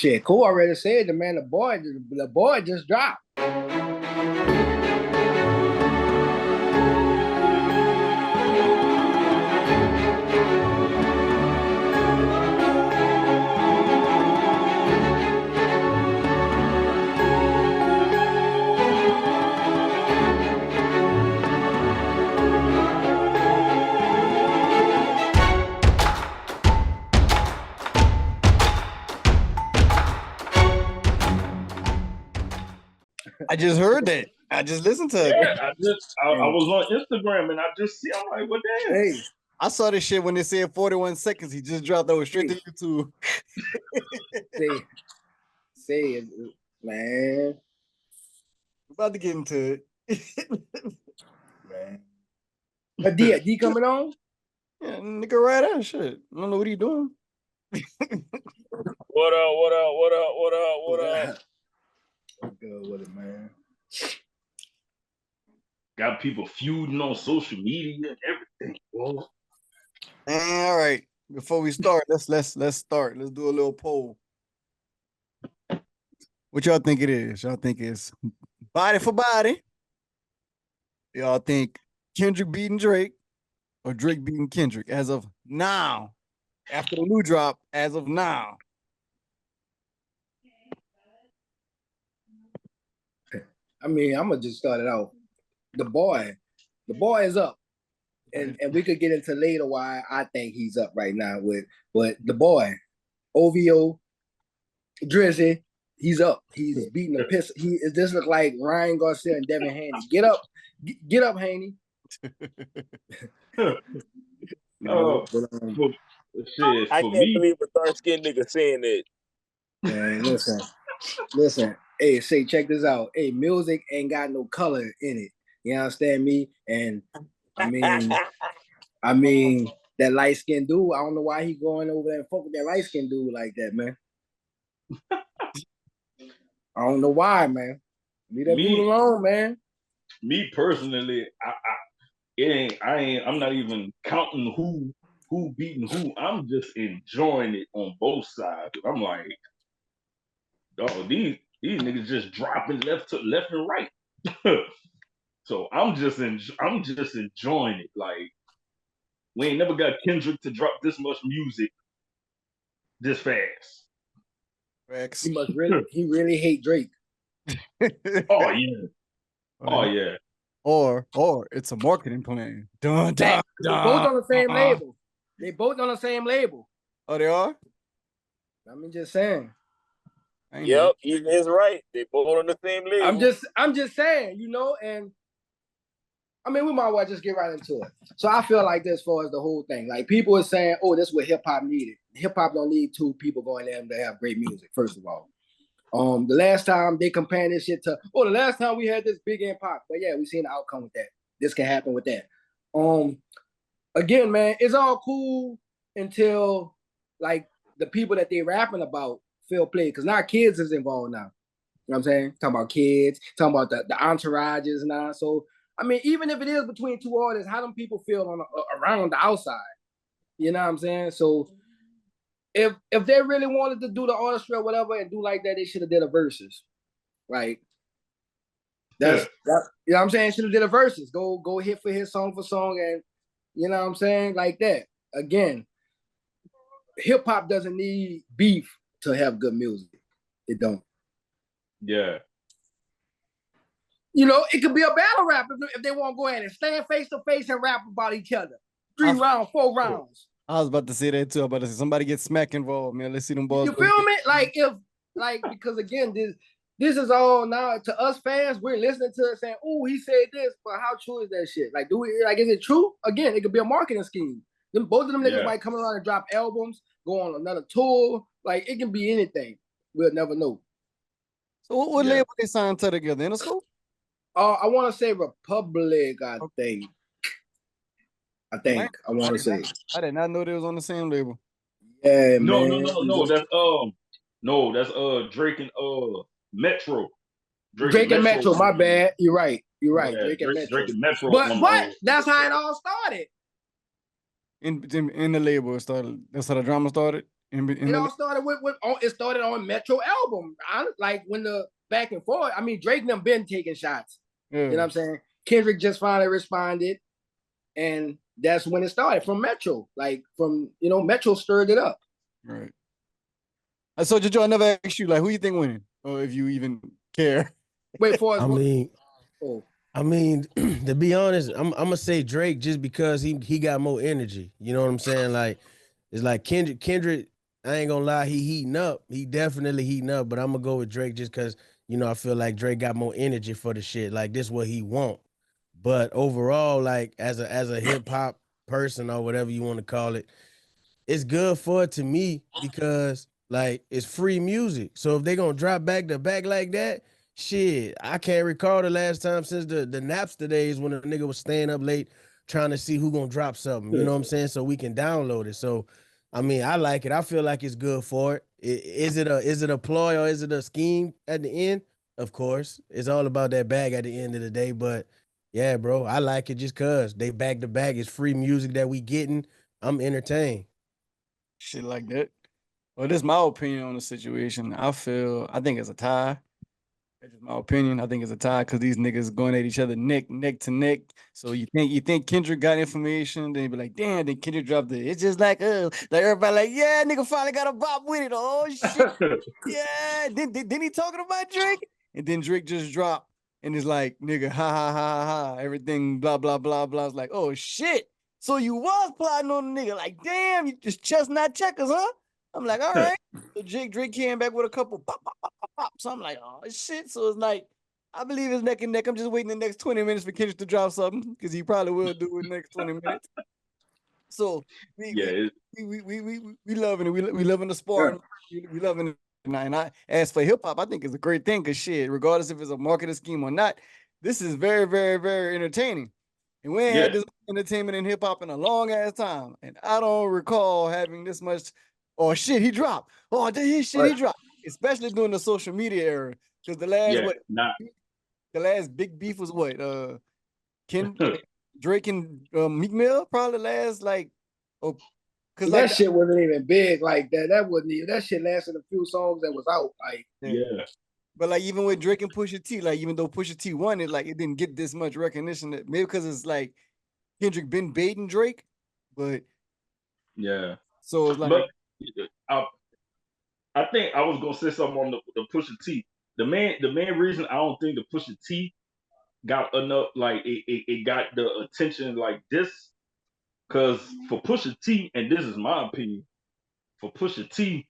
Shit, Cole already said the boy just dropped. I just heard that. I just listened to it. Yeah, I was on Instagram and I just see. I'm like, what the hell? Hey, I saw this shit when they said 41 seconds. He just dropped that straight to YouTube. say it, man. We're about to get into it. Man. But D coming on? Yeah, nigga, right out. Shit. I don't know what he doing. What up? I'm good with it, man. Got people feuding on social media and everything. Bro. All right. Before we start, let's start. Let's do a little poll. What y'all think it is? Y'all think it's body for body? Y'all think Kendrick beating Drake or Drake beating Kendrick as of now? After the new drop, as of now. I mean, I'm gonna just start it out. The boy is up. And we could get into later why I think he's up right now but the boy, OVO, Drizzy, he's up. He's beating the piss. This look like Ryan Garcia and Devin Haney. Get up, Haney. No, shit, I can't believe a dark-skinned nigga saying that. Man, listen. Hey, check this out. Hey, music ain't got no color in it. You understand me? And I mean that light skinned dude. I don't know why he going over there and fuck with that light skinned dude like that, man. I don't know why, man. Leave that dude alone, man. Me personally, I'm not even counting who beating who. I'm just enjoying it on both sides. I'm like, oh, these niggas just dropping left and right. So I'm just enjoying it. Like, we ain't never got Kendrick to drop this much music this fast. Rex. He really hate Drake. Oh yeah. Oh yeah. Or it's a marketing plan. Dun, dun, dun. They both on the same label. They both on the same label. Oh, they are? I mean, just saying. Yep, Ethan is right. They both on the same label. I'm just saying, and I mean, we might well just get right into it. So I feel like this, as far as the whole thing, like people are saying, "Oh, this is what hip hop needed." Hip hop don't need two people going there to have great music. First of all, the last time they compared this shit to, the last time we had this big impact, but yeah, we seen the outcome with that. This can happen with that. Again, man, it's all cool until like the people that they rapping about feel played, because now kids is involved now. You know what I'm saying? Talking about kids, talking about the entourages now. So I mean, even if it is between two artists, how them people feel around the outside? You know what I'm saying? So if they really wanted to do the artistry or whatever and do like that, they should have did a verses. Like that, you know what I'm saying? Should have did a verses. Go hit for hit, song for song, and you know what I'm saying? Like that. Again, hip hop doesn't need beef to have good music. It don't. Yeah. It could be a battle rap if they want to go ahead and stand face to face and rap about each other. 3 rounds, 4 rounds. I was about to say that too. I'm about to say somebody get smack involved, man. Let's see them balls. You feel me? Because again, this is all now to us fans. We're listening to it saying, "Oh, he said this," but how true is that shit? Like, is it true? Again, it could be a marketing scheme. Both of them niggas might come around and drop albums, go on another tour. Like, it can be anything. We'll never know. So what label they signed to together? Interscope? I want to say Republic, I think. I want to say. I did not know they was on the same label. Yeah, no, man. That's Drake and Metro. Drake and Metro. My bad. You're right. Yeah, Drake and Metro. But that's how it all started. In the label it started. That's how the drama started. It all started it started on Metro album. Like when the back and forth. I mean, Drake and them been taking shots. You know what I'm saying? Kendrick just finally responded, and that's when it started from Metro. Like from Metro stirred it up. Right. So Jojo, I never asked you, like, who you think winning, or if you even care. Wait for us. I mean, to be honest, I'm gonna say Drake just because he got more energy. You know what I'm saying? Like, it's like Kendrick. I ain't gonna lie, he heating up. He definitely heating up. But I'm gonna go with Drake just because I feel like Drake got more energy for the shit. Like this, what he want. But overall, like as a hip hop person or whatever you want to call it, it's good for it to me because like it's free music. So if they gonna drop back to back like that. Shit, I can't recall the last time since the Napster days when a nigga was staying up late trying to see who gonna drop something. You know what I'm saying? So we can download it. So, I mean, I like it. I feel like it's good for it. Is it a ploy or is it a scheme at the end? Of course, it's all about that bag at the end of the day. But yeah, bro, I like it just cause they back to back. It's free music that we getting. I'm entertained. Shit like that. Well, this is my opinion on the situation. I think it's a tie. That's just my opinion. I think it's a tie because these niggas going at each other neck to neck. So you think Kendrick got information, then you be like, damn, then Kendrick dropped it. It's just like everybody like, yeah, nigga finally got a bop with it. Oh shit. Yeah. Then he talking about Drake. And then Drake just dropped and it's like, nigga, ha ha ha ha, everything, blah, blah, blah, blah. It's like, oh shit. So you was plotting on the nigga. Like, damn, you just chestnut checkers, huh? I'm like, all right. So Drake came back with a couple pop, pop, pop, pop, pop. So I'm like, oh shit. So it's like, I believe it's neck and neck. I'm just waiting the next 20 minutes for Kendrick to drop something because he probably will do it in the next 20 minutes. So we loving it. We loving the sport. Yeah. We loving it. And as for hip hop, I think it's a great thing because shit, regardless if it's a marketing scheme or not, this is very, very, very entertaining. And we ain't had this entertainment in hip hop in a long ass time. And I don't recall having this much. Oh shit, he dropped. Oh, he dropped. Especially during the social media era. Because the last big beef was what? Drake and Meek Mill probably last because that shit wasn't even big like that. That shit lasted a few songs that was out. Like But like even with Drake and Pusha T, like even though Pusha T won it, like it didn't get this much recognition. Maybe because it's like Kendrick been baiting Drake, but so it's like. I think I was gonna say something on the Pusha T. The main reason I don't think the Pusha T got enough, like it got the attention like this, because for Pusha T, and this is my opinion, for Pusha T,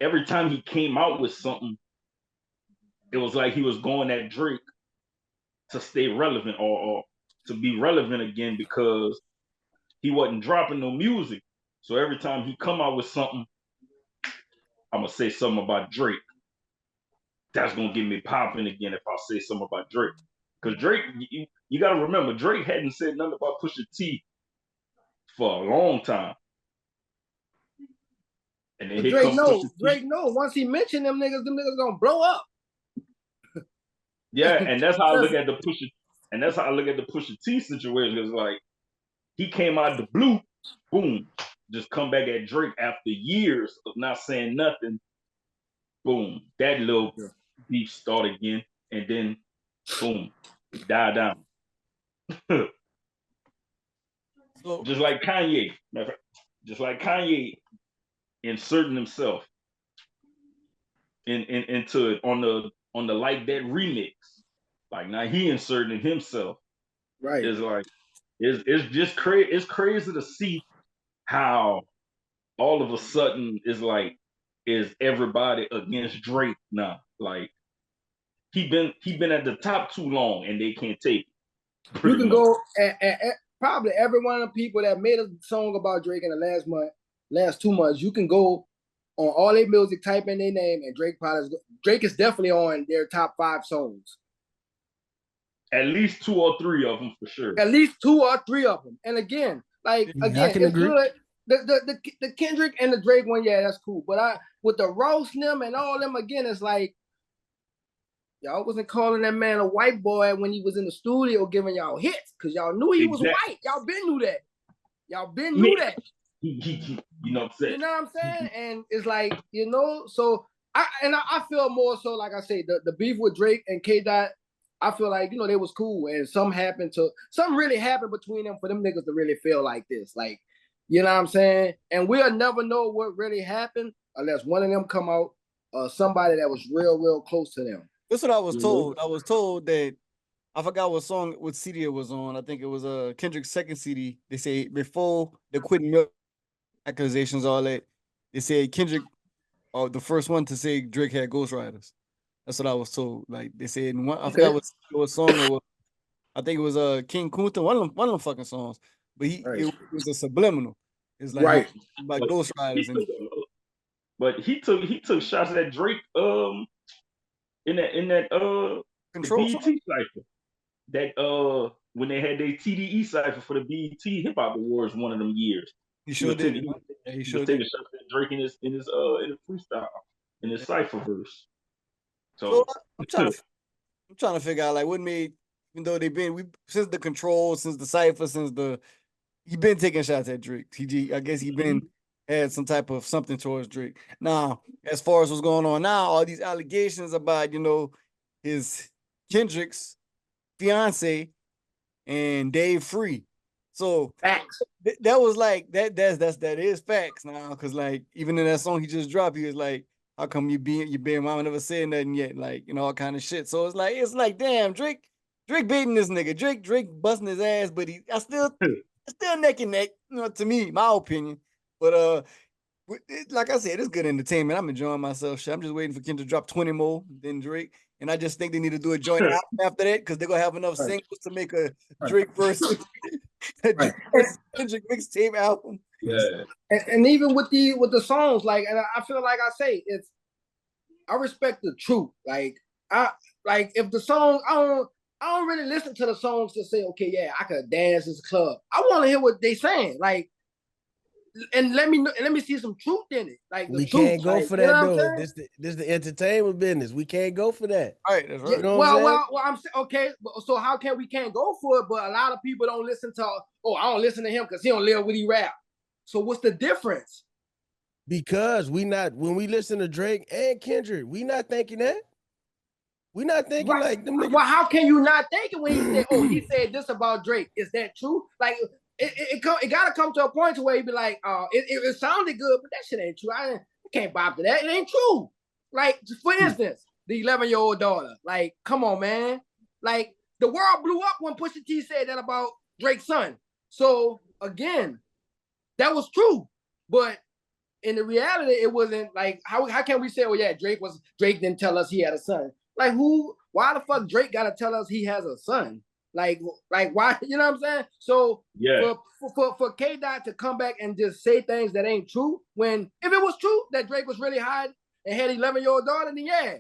every time he came out with something, it was like he was going at Drake to stay relevant or to be relevant again because he wasn't dropping no music. So every time he come out with something, I'm gonna say something about Drake. That's gonna get me popping again if I say something about Drake. Because Drake, you gotta remember, Drake hadn't said nothing about Pusha T for a long time. And then Drake knows. Once he mentioned them niggas gonna blow up. Yeah, and that's how I look at the Pusha T situation. It's like he came out of the blue, boom, just come back at Drake after years of not saying nothing. Boom, that little beef start again, and then boom, die down. So, just like Kanye inserting himself into it on the Like That remix. Like now he inserting himself. Right. It's like it's just crazy. It's crazy to see how all of a sudden is everybody against Drake now. Like he been at the top too long and they can't take it. You can go and probably every one of the people that made a song about Drake in the last 2 months, you can go on all their music, type in their name, and Drake is definitely on their top 5 songs. At least 2 or 3 of them for sure. At least 2 or 3 of them. And again, it's agree. good. The Kendrick and the Drake one, yeah, that's cool. But with the roast them and all them again, it's like y'all wasn't calling that man a white boy when he was in the studio giving y'all hits because y'all knew he was white. Y'all been knew that. upset. You know what I'm saying? And it's like, so I feel more so, like I say, the beef with Drake and K Dot, I feel like, they was cool, and something really happened between them for them niggas to really feel like this. Like, you know what I'm saying? And we'll never know what really happened unless one of them come out or somebody that was real close to them. That's what I was told. I was told that, I forgot what CD it was on. I think it was Kendrick's second CD. They say before the quitting milk accusations, all that, they said Kendrick, the first one to say Drake had ghostwriters. That's what I was told. Like they said, I forgot what song it was. I think it was King Kunta, one of them fucking songs. But it was a subliminal. It's like by ghostwriters. But he took shots at Drake in that Control BET cipher. That when they had their TDE cipher for the BET Hip Hop Awards one of them years. He sure did. He was taking shots at Drake in his freestyle, in his cipher verse. So I'm trying to figure out, like, what made, even though since the Control, since the cipher, he been taking shots at Drake. I guess he been had some type of something towards Drake. Now, as far as what's going on now, all these allegations about, his Kendrick's fiance and Dave Free. So facts. That was like that is facts now, because like even in that song he just dropped, he was like, how come your baby mama never said nothing yet? Like, all kind of shit. So it's like damn, Drake beating this nigga. Drake busting his ass, but I still neck and neck, to me, my opinion. But like I said, it's good entertainment. I'm enjoying myself. Shit. I'm just waiting for Kendrick to drop 20 more than Drake. And I just think they need to do a joint album after that, because they're gonna have enough singles to make a Drake versus Kendrick mixtape album. Yeah. And even with the songs, like, and I feel like I say, I respect the truth. Like if the song, I don't really listen to the songs to say, okay, yeah, I could dance this club. I want to hear what they saying. Like, and let me see some truth in it. Like, we can't go for that though. This the entertainment business. We can't go for that. All right, that's right. Well, I'm saying, okay. So how can we can't go for it? But a lot of people don't listen to. Oh, I don't listen to him because he don't live what he rap. So what's the difference? Because when we listen to Drake and Kendrick, we not thinking that. We not thinking like them niggas. Well, how can you not think it when he said, "Oh, he said this about Drake"? Is that true? Like, it gotta come to a point to where you be like, it sounded good, but that shit ain't true. I can't bop to that. It ain't true. Like, for instance, the 11-year-old daughter. Like, come on, man. Like, the world blew up when Pusha T said that about Drake's son. So again, that was true, but in the reality, it wasn't. Like, how can we say, oh yeah, Drake didn't tell us he had a son? Like, why the fuck Drake gotta tell us he has a son? Like why? You know what I'm saying? So yeah, for K Dot to come back and just say things that ain't true, when if it was true that Drake was really high and had an 11-year-old daughter, then yeah,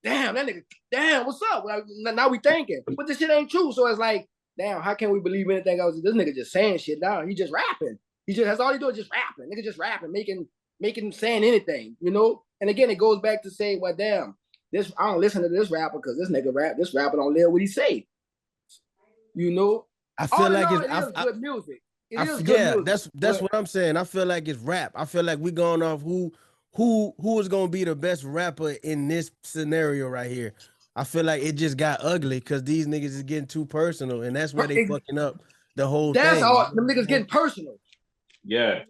damn, that nigga, damn, what's up? Like, now we thinking, but this shit ain't true. So it's like, damn, how can we believe anything else? This nigga just saying shit down. He just rapping. That's all he do is just rapping. Nigga just rapping, making saying anything, And again, it goes back to say, well, damn, I don't listen to this rapper because this rapper don't live what he say. I feel like it's good music. Good music. That's what I'm saying. I feel like it's rap. I feel like we going off who is gonna be the best rapper in this scenario right here. I feel like it just got ugly because these niggas is getting too personal, and that's where they fucking up the whole thing. That's all. Them niggas getting personal. Yeah.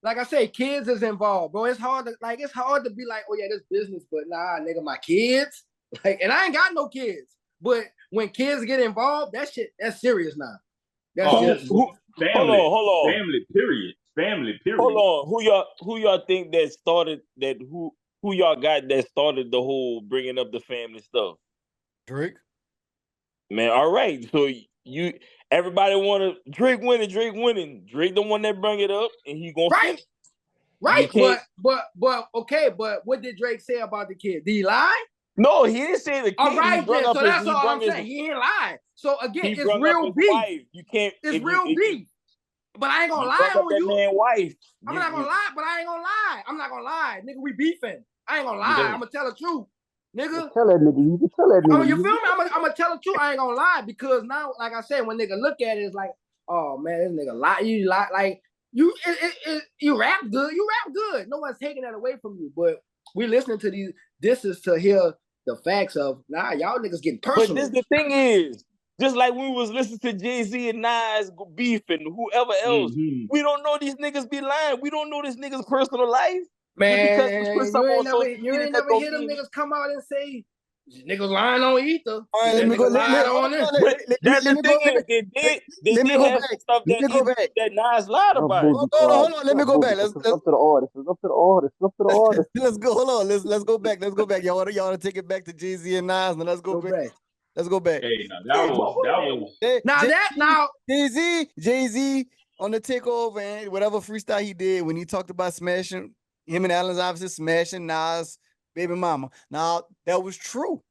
Like I say, kids is involved, bro. It's hard to be like, oh yeah, this business, but nah, nigga, my kids. Like, and I ain't got no kids. But when kids get involved, that's serious now. That's family. Hold on. Family, period. Hold on. Who y'all think that started that? Who y'all got that started the whole bringing up the family stuff? Drake. Man, all right. So everybody want Drake winning. Drake the one that bring it up, and he gonna right. Right, but okay, but what did Drake say about the kid? Did he lie? No, he didn't say the kid. All right, then. So that's all I'm saying. He ain't lie. So again, it's real beef. Wife. You can't. It's real beef. But I ain't gonna lie on you. Man, wife. I'm not gonna lie, but I ain't gonna lie. I'm not gonna lie, nigga. We beefing. I ain't gonna lie. I'm gonna tell the truth, nigga. Tell that nigga. You can tell that nigga. You feel me? I'm gonna tell the truth. I ain't gonna lie because now, like I said, when nigga look at it, it's like, oh man, this nigga lie. You lie. Like you rap good. You rap good. No one's taking that away from you. But we listening to these disses to hear the facts of y'all niggas getting personal. But this the thing is, just like we was listening to Jay-Z and Nas beef and whoever else, we don't know these niggas be lying. We don't know this nigga's personal life. Man, you ain't never hear them niggas come out and say niggas lying on ether. All right, let me go. That's the thing is, they did have some stuff that Nas lied about. Hold on. Let me go back. Let's up to the artist. Let's go. Hold on. Let's go back. Y'all want to take it back to Jay-Z and Nas, and let's go back. Let's go back. Hey, that was. Jay-Z on the takeover and whatever freestyle he did when he talked about smashing him and Allen's obviously smashing Nas' baby mama. Now that was true.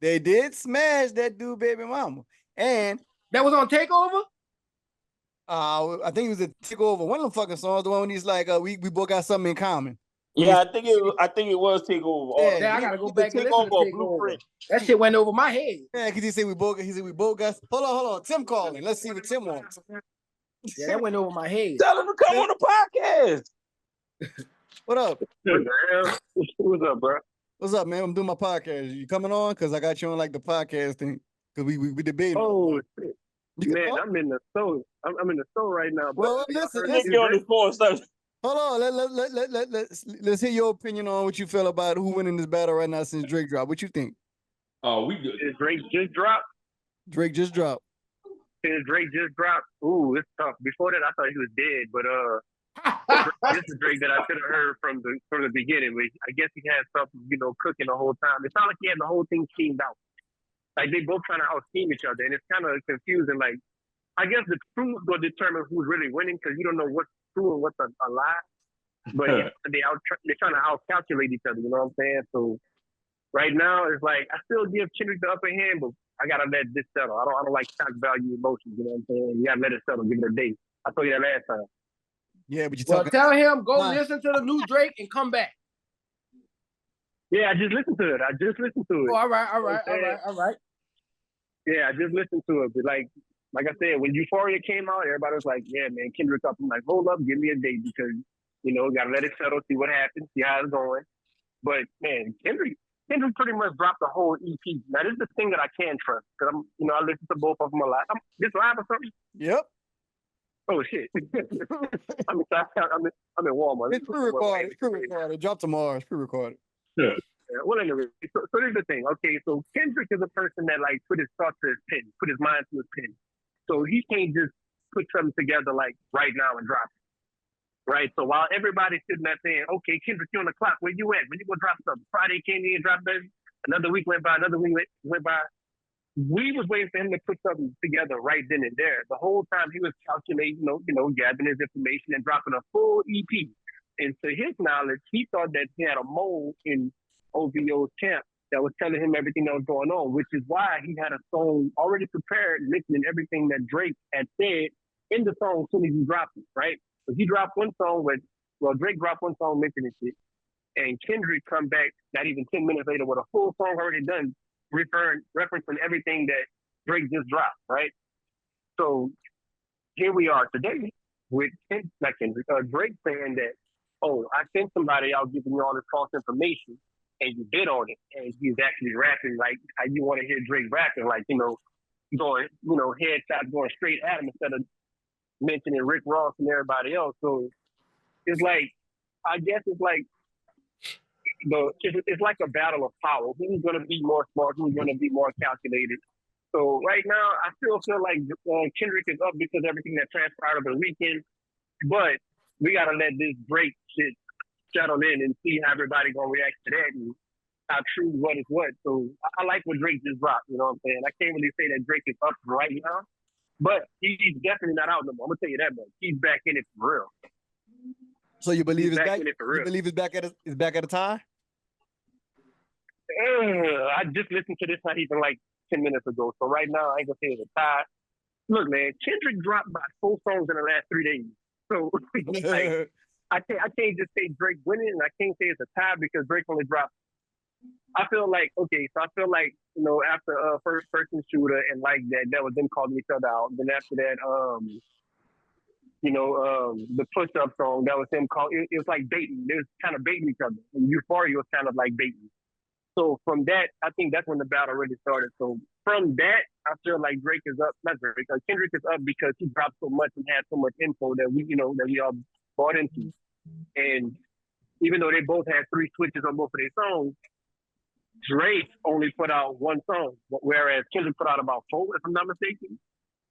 They did smash that dude baby mama, and that was on Takeover. I think it was a Takeover. One of them fucking songs, the one when he's like, we both got something in common. Yeah, I think it was Takeover. Yeah, I gotta go back and listen to Takeover. That shit went over my head. Yeah, because he said we both got. Hold on. Tim calling. Let's see what Tim wants. Yeah, that went over my head. Tell him to come on the podcast. What up? What's up, bro? What's up, man? I'm doing my podcast. You coming on? Because I got you on like the podcast thing. Because we debating. Oh, shit. Man, I'm in the store. I'm in the store right now. Well, listen. Get on this phone. Hold on. Let's hear your opinion on what you feel about who winning this battle right now since Drake dropped. What you think? Oh, we good. Is Drake just dropped? Drake just dropped. Ooh, it's tough. Before that, I thought he was dead, but this is Drake that I should have heard from the beginning. But I guess he had something, cooking the whole time. It's not like he had the whole thing schemed out. Like they both trying to out scheme each other, and it's kind of confusing. Like I guess the truth will determine who's really winning because you don't know what's true and what's a lie. But they're trying to out calculate each other. You know what I'm saying? So right now it's like I still give Kendrick the upper hand, but I gotta let this settle. I don't like shock value emotions. You know what I'm saying? You gotta let it settle. Give it a day. I told you that last time. Yeah, but tell him go listen to the new Drake and come back. Yeah, I just listened to it. Oh, all right. Yeah, I just listened to it. But like I said, when Euphoria came out, everybody was like, "Yeah, man, Kendrick up." I'm like, "Hold up, give me a date because gotta let it settle, see what happens, see how it's going." But man, Kendrick pretty much dropped the whole EP. Now this is the thing that I can trust because I listen to both of them a lot. This live or something? Yep. Oh shit! I'm in Walmart. It's pre-recorded. Drop tomorrow. It's pre-recorded. Yeah. Well, anyway, so here's the thing. Okay, so Kendrick is a person that like put his thoughts to his pen, put his mind to his pen. So he can't just put something together like right now and drop it. Right. So while everybody's sitting there saying, "Okay, Kendrick, you on the clock. Where you at? When you gonna drop something?" Friday came in and dropped that. Another week went by. Another week went by. We was waiting for him to put something together right then and there. The whole time he was calculating, gathering his information and dropping a full EP. And to his knowledge, he thought that he had a mole in OVO's camp that was telling him everything that was going on, which is why he had a song already prepared, mentioning everything that Drake had said in the song as soon as he dropped it, right? So he dropped one song Drake dropped one song mentioning it, and Kendrick come back not even 10 minutes later with a full song already done, referencing everything that Drake just dropped, right? So here we are today with Drake saying that, "Oh, I sent somebody out giving you all this false information, and you bid on it." And he's actually rapping like how you want to hear Drake rapping, like going headshot, going straight at him instead of mentioning Rick Ross and everybody else. So it's like, I guess it's like it's like a battle of power. Who's going to be more smart? Who's going to be more calculated? So right now, I still feel like Kendrick is up because of everything that transpired over the weekend. But we got to let this Drake shit settle in and see how everybody going to react to that and how true what is what. So I like what Drake just dropped. You know what I'm saying? I can't really say that Drake is up right now, but he's definitely not out no more. I'm going to tell you that much. He's back in it for real. So you believe it's back? You believe it's back at a tie? I just listened to this not even like 10 minutes ago. So right now I ain't gonna say it's a tie. Look, man, Kendrick dropped by 4 songs in the last 3 days. So like, I can't just say Drake winning, and I can't say it's a tie because Drake only dropped. I feel like after first person shooter and like that was them calling each other out. Then after that, the push-up song that was him called. It was like baiting. They was kind of baiting each other. And Euphoria was kind of like baiting. So from that, I think that's when the battle really started. So from that, I feel like Drake is up. Not Drake. Kendrick is up because he dropped so much and had so much info that we all bought into. And even though they both had 3 switches on both of their songs, Drake only put out 1 song, whereas Kendrick put out about 4, if I'm not mistaken.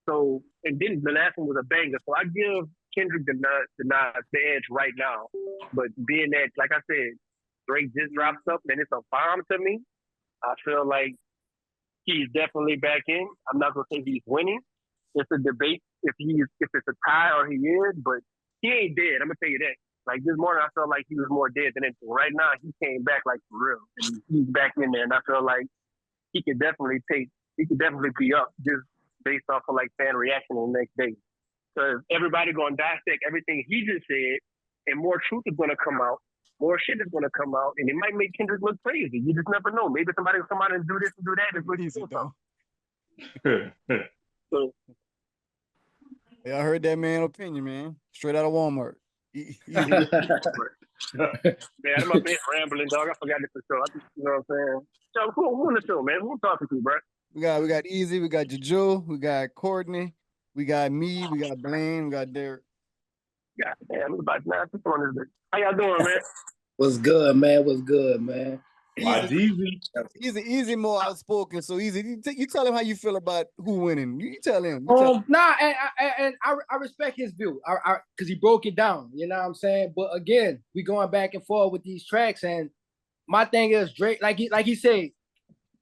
So, and then the last one was a banger. So I give Kendrick the edge right now. But being that, like I said, Drake just dropped stuff and it's a bomb to me, I feel like he's definitely back in. I'm not gonna say he's winning. It's a debate if it's a tie or he is, but he ain't dead. I'm gonna tell you that. Like this morning, I felt like he was more dead than anything. Right now, he came back like for real, and he's back in there. And I feel like he could definitely be up just based off of like fan reaction on the next day. Because everybody gonna dissect everything he just said, and more truth is gonna come out. More shit is gonna come out, and it might make Kendrick look crazy. You just never know. Maybe somebody will come out and do this and do that. And Easy, though. So, yeah, I heard that man opinion, man. Straight out of Walmart. man, I'm up there rambling, dog. I forgot this for sure. You know what I'm saying? So who on the show, man? Who talking to, bro? We got Easy, we got Juju, we got Courtney, we got me, we got Blaine, we got Derek. God damn, it's about 9 people on this. How y'all doing, man? What's good, man? What's good, man? Easy more outspoken. So Easy, you tell him how you feel about who winning. You tell him. Nah, and I respect his view. Because he broke it down. You know what I'm saying? But again, we going back and forth with these tracks, and my thing is Drake, like he said,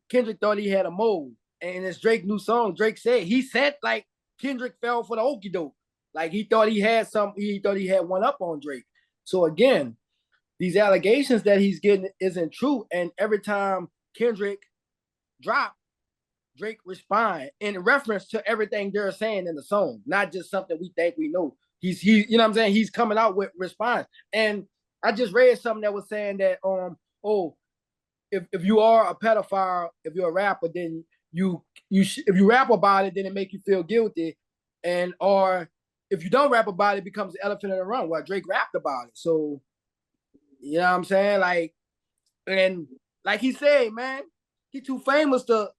Kendrick thought he had a mold, and it's Drake's new song. Drake said like Kendrick fell for the okie doke. Like he thought he had one up on Drake. So again, these allegations that he's getting isn't true. And every time Kendrick drop, Drake respond in reference to everything they're saying in the song, not just something we think we know. He's you know what I'm saying? He's coming out with response. And I just read something that was saying that if you are a pedophile, if you're a rapper, then if you rap about it, then it make you feel guilty. And or if you don't rap about it, it becomes the elephant in the room. Well, Drake rapped about it. So you know what I'm saying? Like, and like he said, man, he too famous for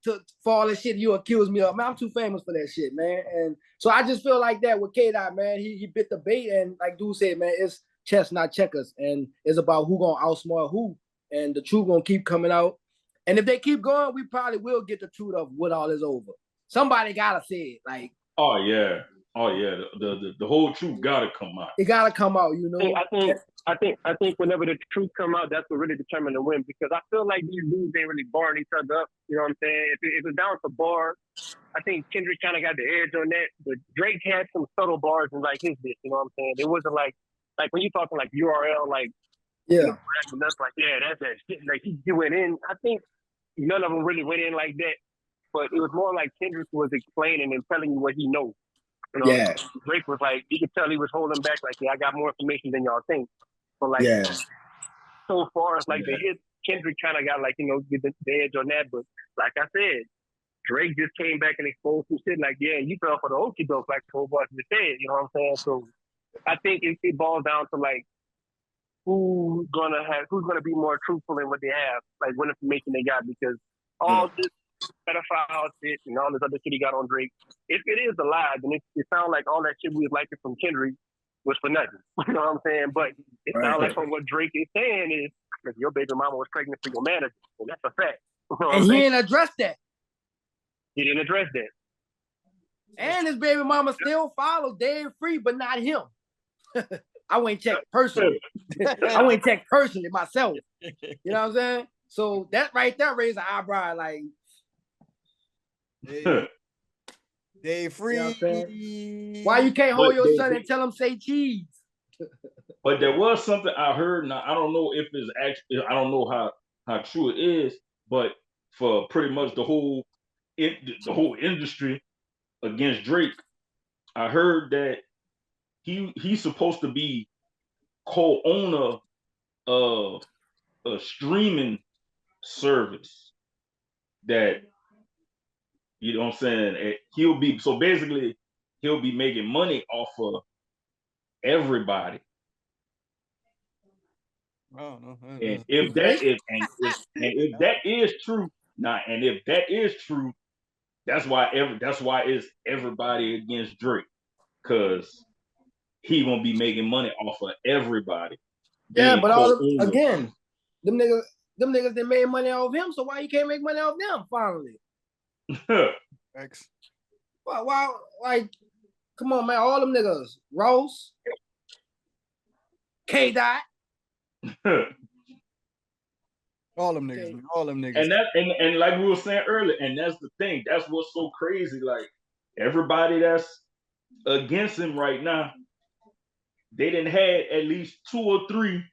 all that shit you accuse me of. Man, I'm too famous for that shit, man. And so I just feel like that with K-Dot, man. He bit the bait, and like dude said, man, it's chess, not checkers. And it's about who gonna outsmart who. And the truth gonna keep coming out. And if they keep going, we probably will get the truth of what all is over. Somebody gotta say it. Like, oh yeah. The whole truth gotta come out. It gotta come out, you know. I think whenever the truth come out, that's what really determines the win. Because I feel like these dudes ain't really barring each other up. You know what I'm saying? If it's down to bar, I think Kendrick kind of got the edge on that. But Drake had some subtle bars in like his bit. You know what I'm saying? It wasn't like when you talking like URL, like that's like that's that shit. Like he went in. I think none of them really went in like that. But it was more like Kendrick was explaining and telling you what he knows. You know, Drake was like, you could tell he was holding back, like, I got more information than y'all think. But like, so far as like the hit, Kendrick kind of got like, get the edge on that. But like I said, Drake just came back and exposed some shit. Like, you fell for the okie doke, like the whole boss just said. You know what I'm saying? So I think it boils down to like who's gonna be more truthful in what they have, like what information they got, because all this pedophile shit and all this other shit he got on Drake, if it is a lie, then it sounds like all that shit we was liking from Kendrick was for nothing. You know what I'm saying? But it sounds like from what Drake is saying is that your baby mama was pregnant for your manager, and that's a fact. You know and he didn't address that. He didn't address that. And his baby mama still follows Dave Free, but not him. I went check personally. I went check personally myself. You know what I'm saying? So that right there raised an eyebrow, like. Dave Free. You know why you can't hold your son and tell him say cheese? But there was something I heard. Now I don't know if it's actually. I don't know how true it is. But for pretty much the whole industry against Drake, I heard that he's supposed to be co-owner of a streaming service that, you know what I'm saying, he'll be making money off of everybody. I don't know. And if that is true, and if that is true, that's why it's everybody against Drake, because he gonna be making money off of everybody. Yeah, but again, them niggas that made money off him, so why he can't make money off them finally? X. Why, like, come on, man, all them niggas, Ross, K-Dot. All them niggas, man. All them niggas. And like we were saying earlier, and that's the thing. That's what's so crazy. Like, everybody that's against him right now, they didn't had at least 2 or 3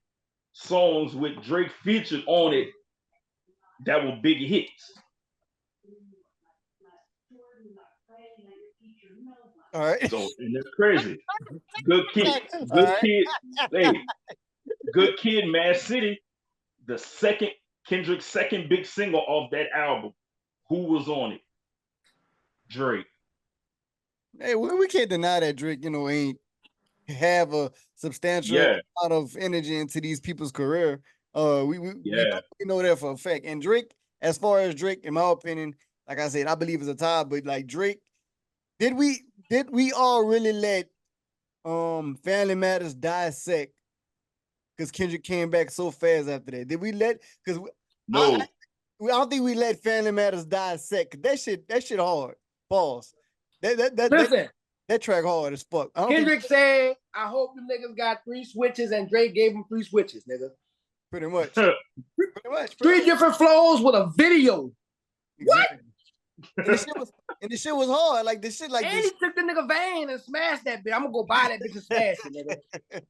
songs with Drake featured on it that were big hits. All right. So, and that's crazy. Good Kid, Good Kid, Mad City, Kendrick's second big single off that album. Who was on it? Drake. Hey, we can't deny that Drake, ain't have a substantial amount of energy into these people's career. We know that for a fact. And Drake, as far as Drake, in my opinion, like I said, I believe it's a tie. But like Drake, did we all really let Family Matters dissect? Because Kendrick came back so fast after that. Did we let? Because no, I don't think we let Family Matters dissect. That shit hard. Pause. Listen. That track hard as fuck. Kendrick said, I hope them niggas got 3 switches, and Drake gave him 3 switches, nigga. Pretty much. 3 different flows with a video. Exactly. What? And the shit was hard. Like this shit, like and this. he took the nigga vein and smashed that bitch. I'm gonna go buy that bitch and smash it, nigga.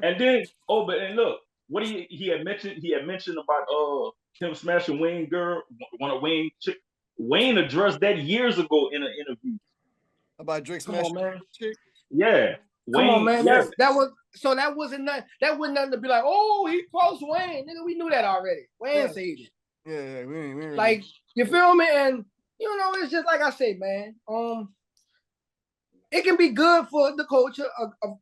And then, and look, what he had mentioned about him smashing Wayne girl, one of Wayne chick. Wayne addressed that years ago in an interview. About Drake smashing chick? Yeah. Come on, man. That wasn't nothing to be like, oh, he post Wayne. Nigga, we knew that already. Wayne said it. Yeah, we like, you feel me? And it's just like I say, man. It can be good for the culture,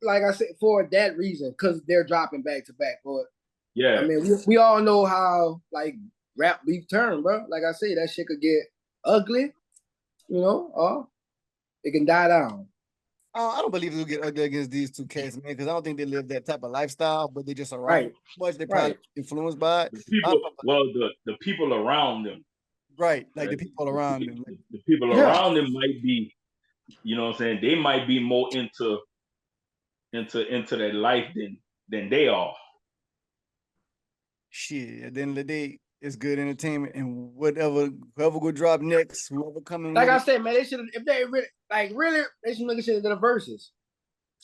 like I said, for that reason, because they're dropping back to back. But yeah, I mean, we all know how like rap beef turn, bro. Like I say, that shit could get ugly, or it can die down. I don't believe it'll get ugly against these 2 cats, man, because I don't think they live that type of lifestyle, but they just around much. They probably influenced by it. The people around them. Right, like the people around them. The people around them might be, you know what I'm saying? They might be more into that life than they are. Shit, at the end of the day, it's good entertainment, and whoever go drop next, whoever coming. Like I said, man, they should, if they really, they should look at the verses.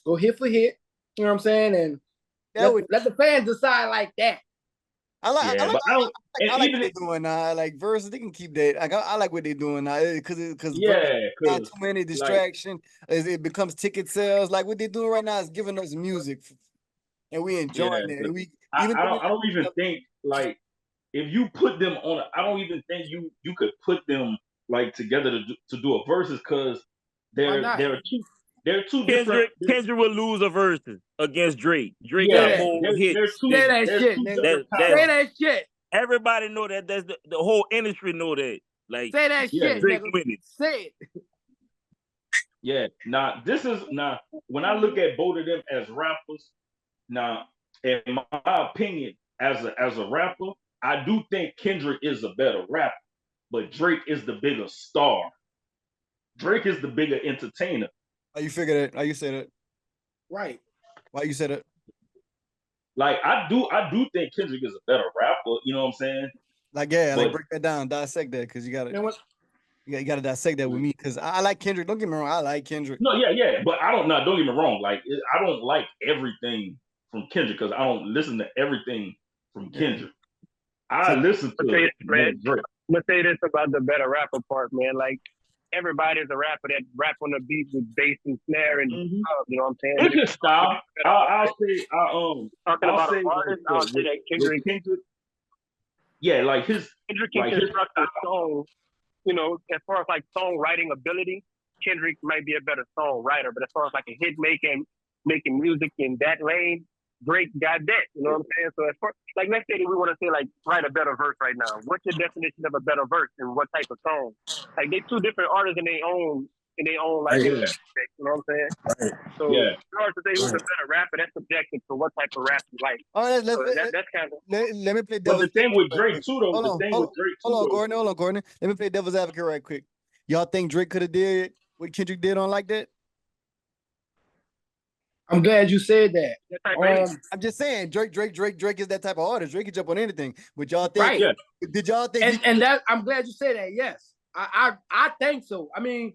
Go hit for hit, you know what I'm saying, and let the fans decide like that. I like what they're doing now. Like verses, they can keep that. Like I like what they're doing now because not too many distractions. It becomes ticket sales. Like what they're doing right now is giving us music, and we enjoying it. And I don't even think like if you put them on. I don't even think you could put them like together to do a verses because they're two different. Kendrick will lose a versus against Drake. Drake got more hits. Say that shit, nigga. Say that shit. Everybody know that. That's the whole industry know that. Like, say that shit, Drake nigga. winning. Say it. Yeah. Now, when I look at both of them as rappers, now, in my opinion, as a rapper, I do think Kendrick is a better rapper, but Drake is the bigger star. Drake is the bigger entertainer. How you figure that? How you say that? Right. Why you said it? Like I do think Kendrick is a better rapper. You know what I'm saying? Like like break that down, dissect that, because you got to dissect that with me, because I like Kendrick. Don't get me wrong, I like Kendrick. No, yeah, but I don't get me wrong. Like I don't like everything from Kendrick because I don't listen to everything from Kendrick. I listen to Drake. I'm gonna say this about the better rapper part, man. Like everybody's a rapper that rap on the beat with bass and snare and you know what I'm saying? It's his style. I'll say that Kendrick. Yeah, like his Kendrick can construct a song. You know, as far as like songwriting ability, Kendrick might be a better songwriter, but as far as like a hit making making music in that lane, Drake got that. You know what I'm saying? So as far, like, let's say that we want to say, like, write a better verse right now. What's your definition of a better verse and what type of song? Like, they two different artists in their own like, Yeah. aspect, you know what I'm saying? Right. So Yeah. it's hard to say who's a better rapper. That's subjective to what type of rap you like. All right, So that's kind of. let me play But devil's the thing with advocate right Drake quick. too, though. Hold The on, thing hold with Drake too, Hold though. on, Gordon. Let me play devil's advocate right quick. Y'all think Drake could have did what Kendrick did on Like That? I'm glad you said that. That type of I'm just saying, Drake is that type of artist. Drake can jump on anything. But y'all think? Right. Yeah. Did y'all think? And that I'm glad you said that. Yes, I think so. I mean,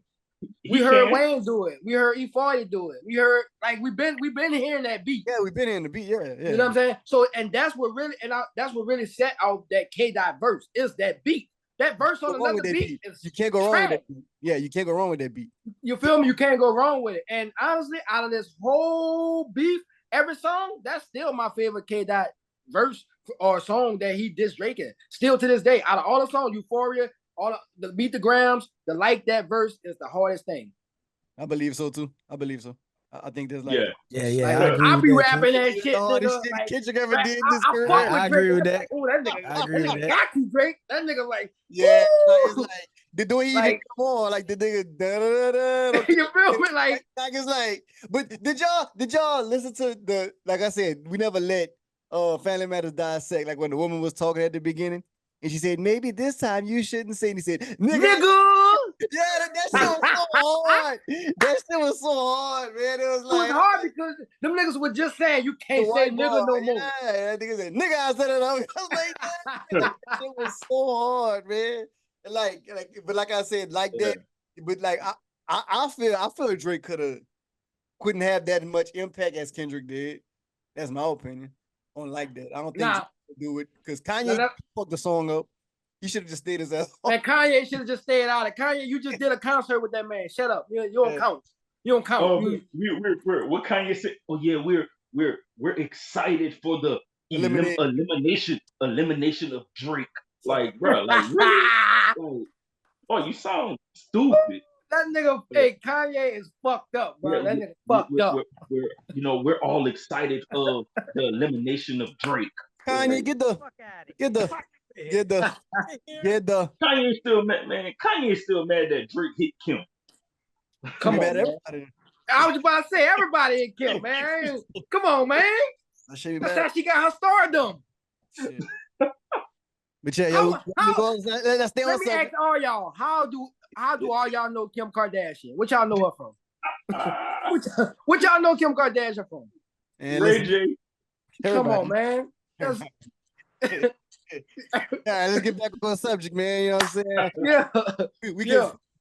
we He heard can. Wayne do it. We heard E40 do it. We heard like we've been hearing that beat. Yeah, we've been in the beat. Yeah. You know what I'm saying? So and that's what really set out that K-Dot verse is that beat. That verse on another beat is you can't go wrong with trash. that beat. Yeah, you can't go wrong with that beat. You feel me? You can't go wrong with it. And honestly, out of this whole beef, every song, that's still my favorite K-Dot verse or song that he dissed Drake in. Still to this day, out of all the songs, Euphoria, all the Beat the Grams, the Like That verse is the hardest thing. I believe so too. I bthink there's like Yeah. Like, I agree I with be that, rapping too. that shit, the hardest nigga. shit Like, Kendrick ever did I this career. fuck with I Drake. agree with that. Oh, that nigga, I agree with that. got you, Drake. That nigga like, Yeah, woo! it's like the way he even Like- come on, like the nigga da-da-da-da. you feel me? Like, It's like, but did y'all listen to the, like I said, we never let Family Matters dissect, like when the woman was talking at the beginning and she said, maybe this time you shouldn't say, and he said, nigga. Yeah, that shit was so hard. That shit was so hard, man. It was it like, was hard because them niggas were just saying you can't say nigga no more. Yeah, that nigga said, nigga, I said it. I was like, that shit was so hard, man. But like I said, like that, but like I feel Drake couldn't have that much impact as Kendrick did. That's my opinion on Like That. I don't think Drake could do it because Kanye fucked the song up. He should have just stayed his ass off. And Kanye should have just stayed out. And Kanye, you just did a concert with that man. Shut up. You don't count. You don't count. Oh, we're what Kanye said. Oh yeah, we're excited for the elimination of Drake. Like, bro, like really? Like, oh, you sound stupid. That nigga, hey, Kanye is fucked up, bro. That nigga fucked up. We're all excited of the elimination of Drake. Kanye, get the Kanye's still mad, man. Kanye's still mad that Drake hit Kim. Come on, man. I was about to say everybody hit Kim, man. Come on, man. That's how she got her stardom. But yeah, let's stay on Let me ask all y'all, how do all y'all know Kim Kardashian? What y'all know her from? What y'all know Kim Kardashian from? Ray J. Come on, man. Let's get back on the subject, man. You know what I'm saying? Yeah.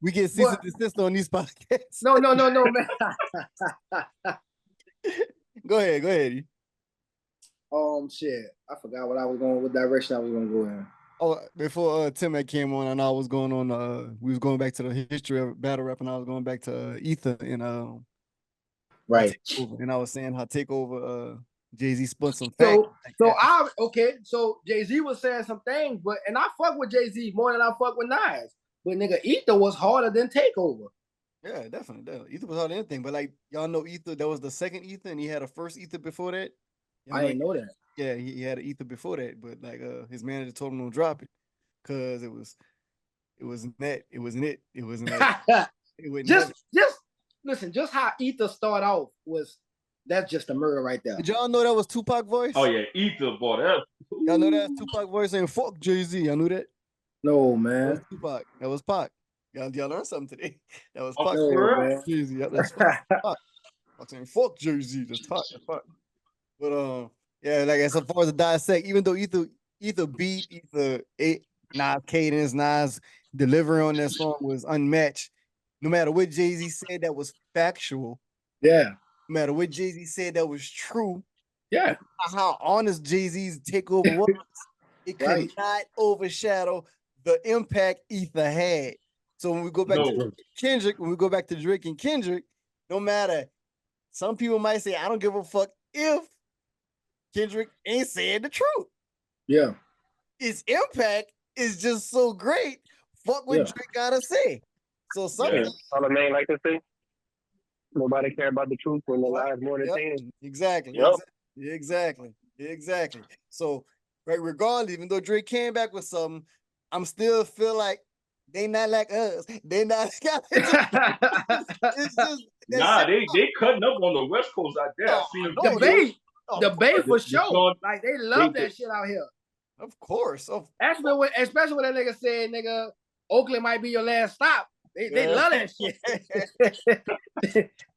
We get cease and desist on these podcasts. No, man. Go ahead. Shit. I forgot what direction I was gonna go in. Oh, before Tim came on, and I was going on. We was going back to the history of battle rap, and I was going back to Ether and right. And I was saying how Takeover Jay-Z spun some facts. So Jay-Z was saying some things, and I fuck with Jay-Z more than I fuck with Nas. But nigga, Ether was harder than Takeover. Yeah, definitely. Ether was harder than anything. But like y'all know Ether, that was the second Ether, and he had a first Ether before that. I didn't know that. Yeah, he had an Ether before that, but like his manager told him to drop it because it wasn't that. It wasn't it. It wasn't that. Just listen, just how Ether started off that's just a murder right there. Did y'all know that was Tupac voice? Oh yeah, Ether, boy. Y'all know that's Tupac voice saying fuck Jay-Z. Y'all knew that? No, man. That was Tupac. That was Pac. Y'all learned something today. That was Pac. No, Jay-Z. That's Pac. I'm saying fuck Jay-Z. That's Pac. But yeah, like as far as the dissect, even though Ether beat Nas cadence, Nas delivery on that song was unmatched. No matter what Jay-Z said that was factual. Yeah. No matter what Jay-Z said that was true. Yeah. How honest Jay-Z's takeover was, it could not overshadow the impact Ether had. So when we go back to Kendrick, when we go back to Drake and Kendrick, no matter, some people might say, I don't give a fuck if Kendrick ain't saying the truth. Yeah. His impact is just so great. Fuck what Drake gotta say. So sometimes all the man like to say. Nobody care about the truth when the lies more than 10. Exactly. Yep. Exactly. So, right, regardless, even though Drake came back with something, I'm still feel like they not like us. They not it's just Nah, they cutting up on the West Coast out there. I seen them debate. Oh, Debate for sure. song- Like they love that shit out here. Of course. Especially when that nigga said, nigga, Oakland might be your last stop. They love that shit.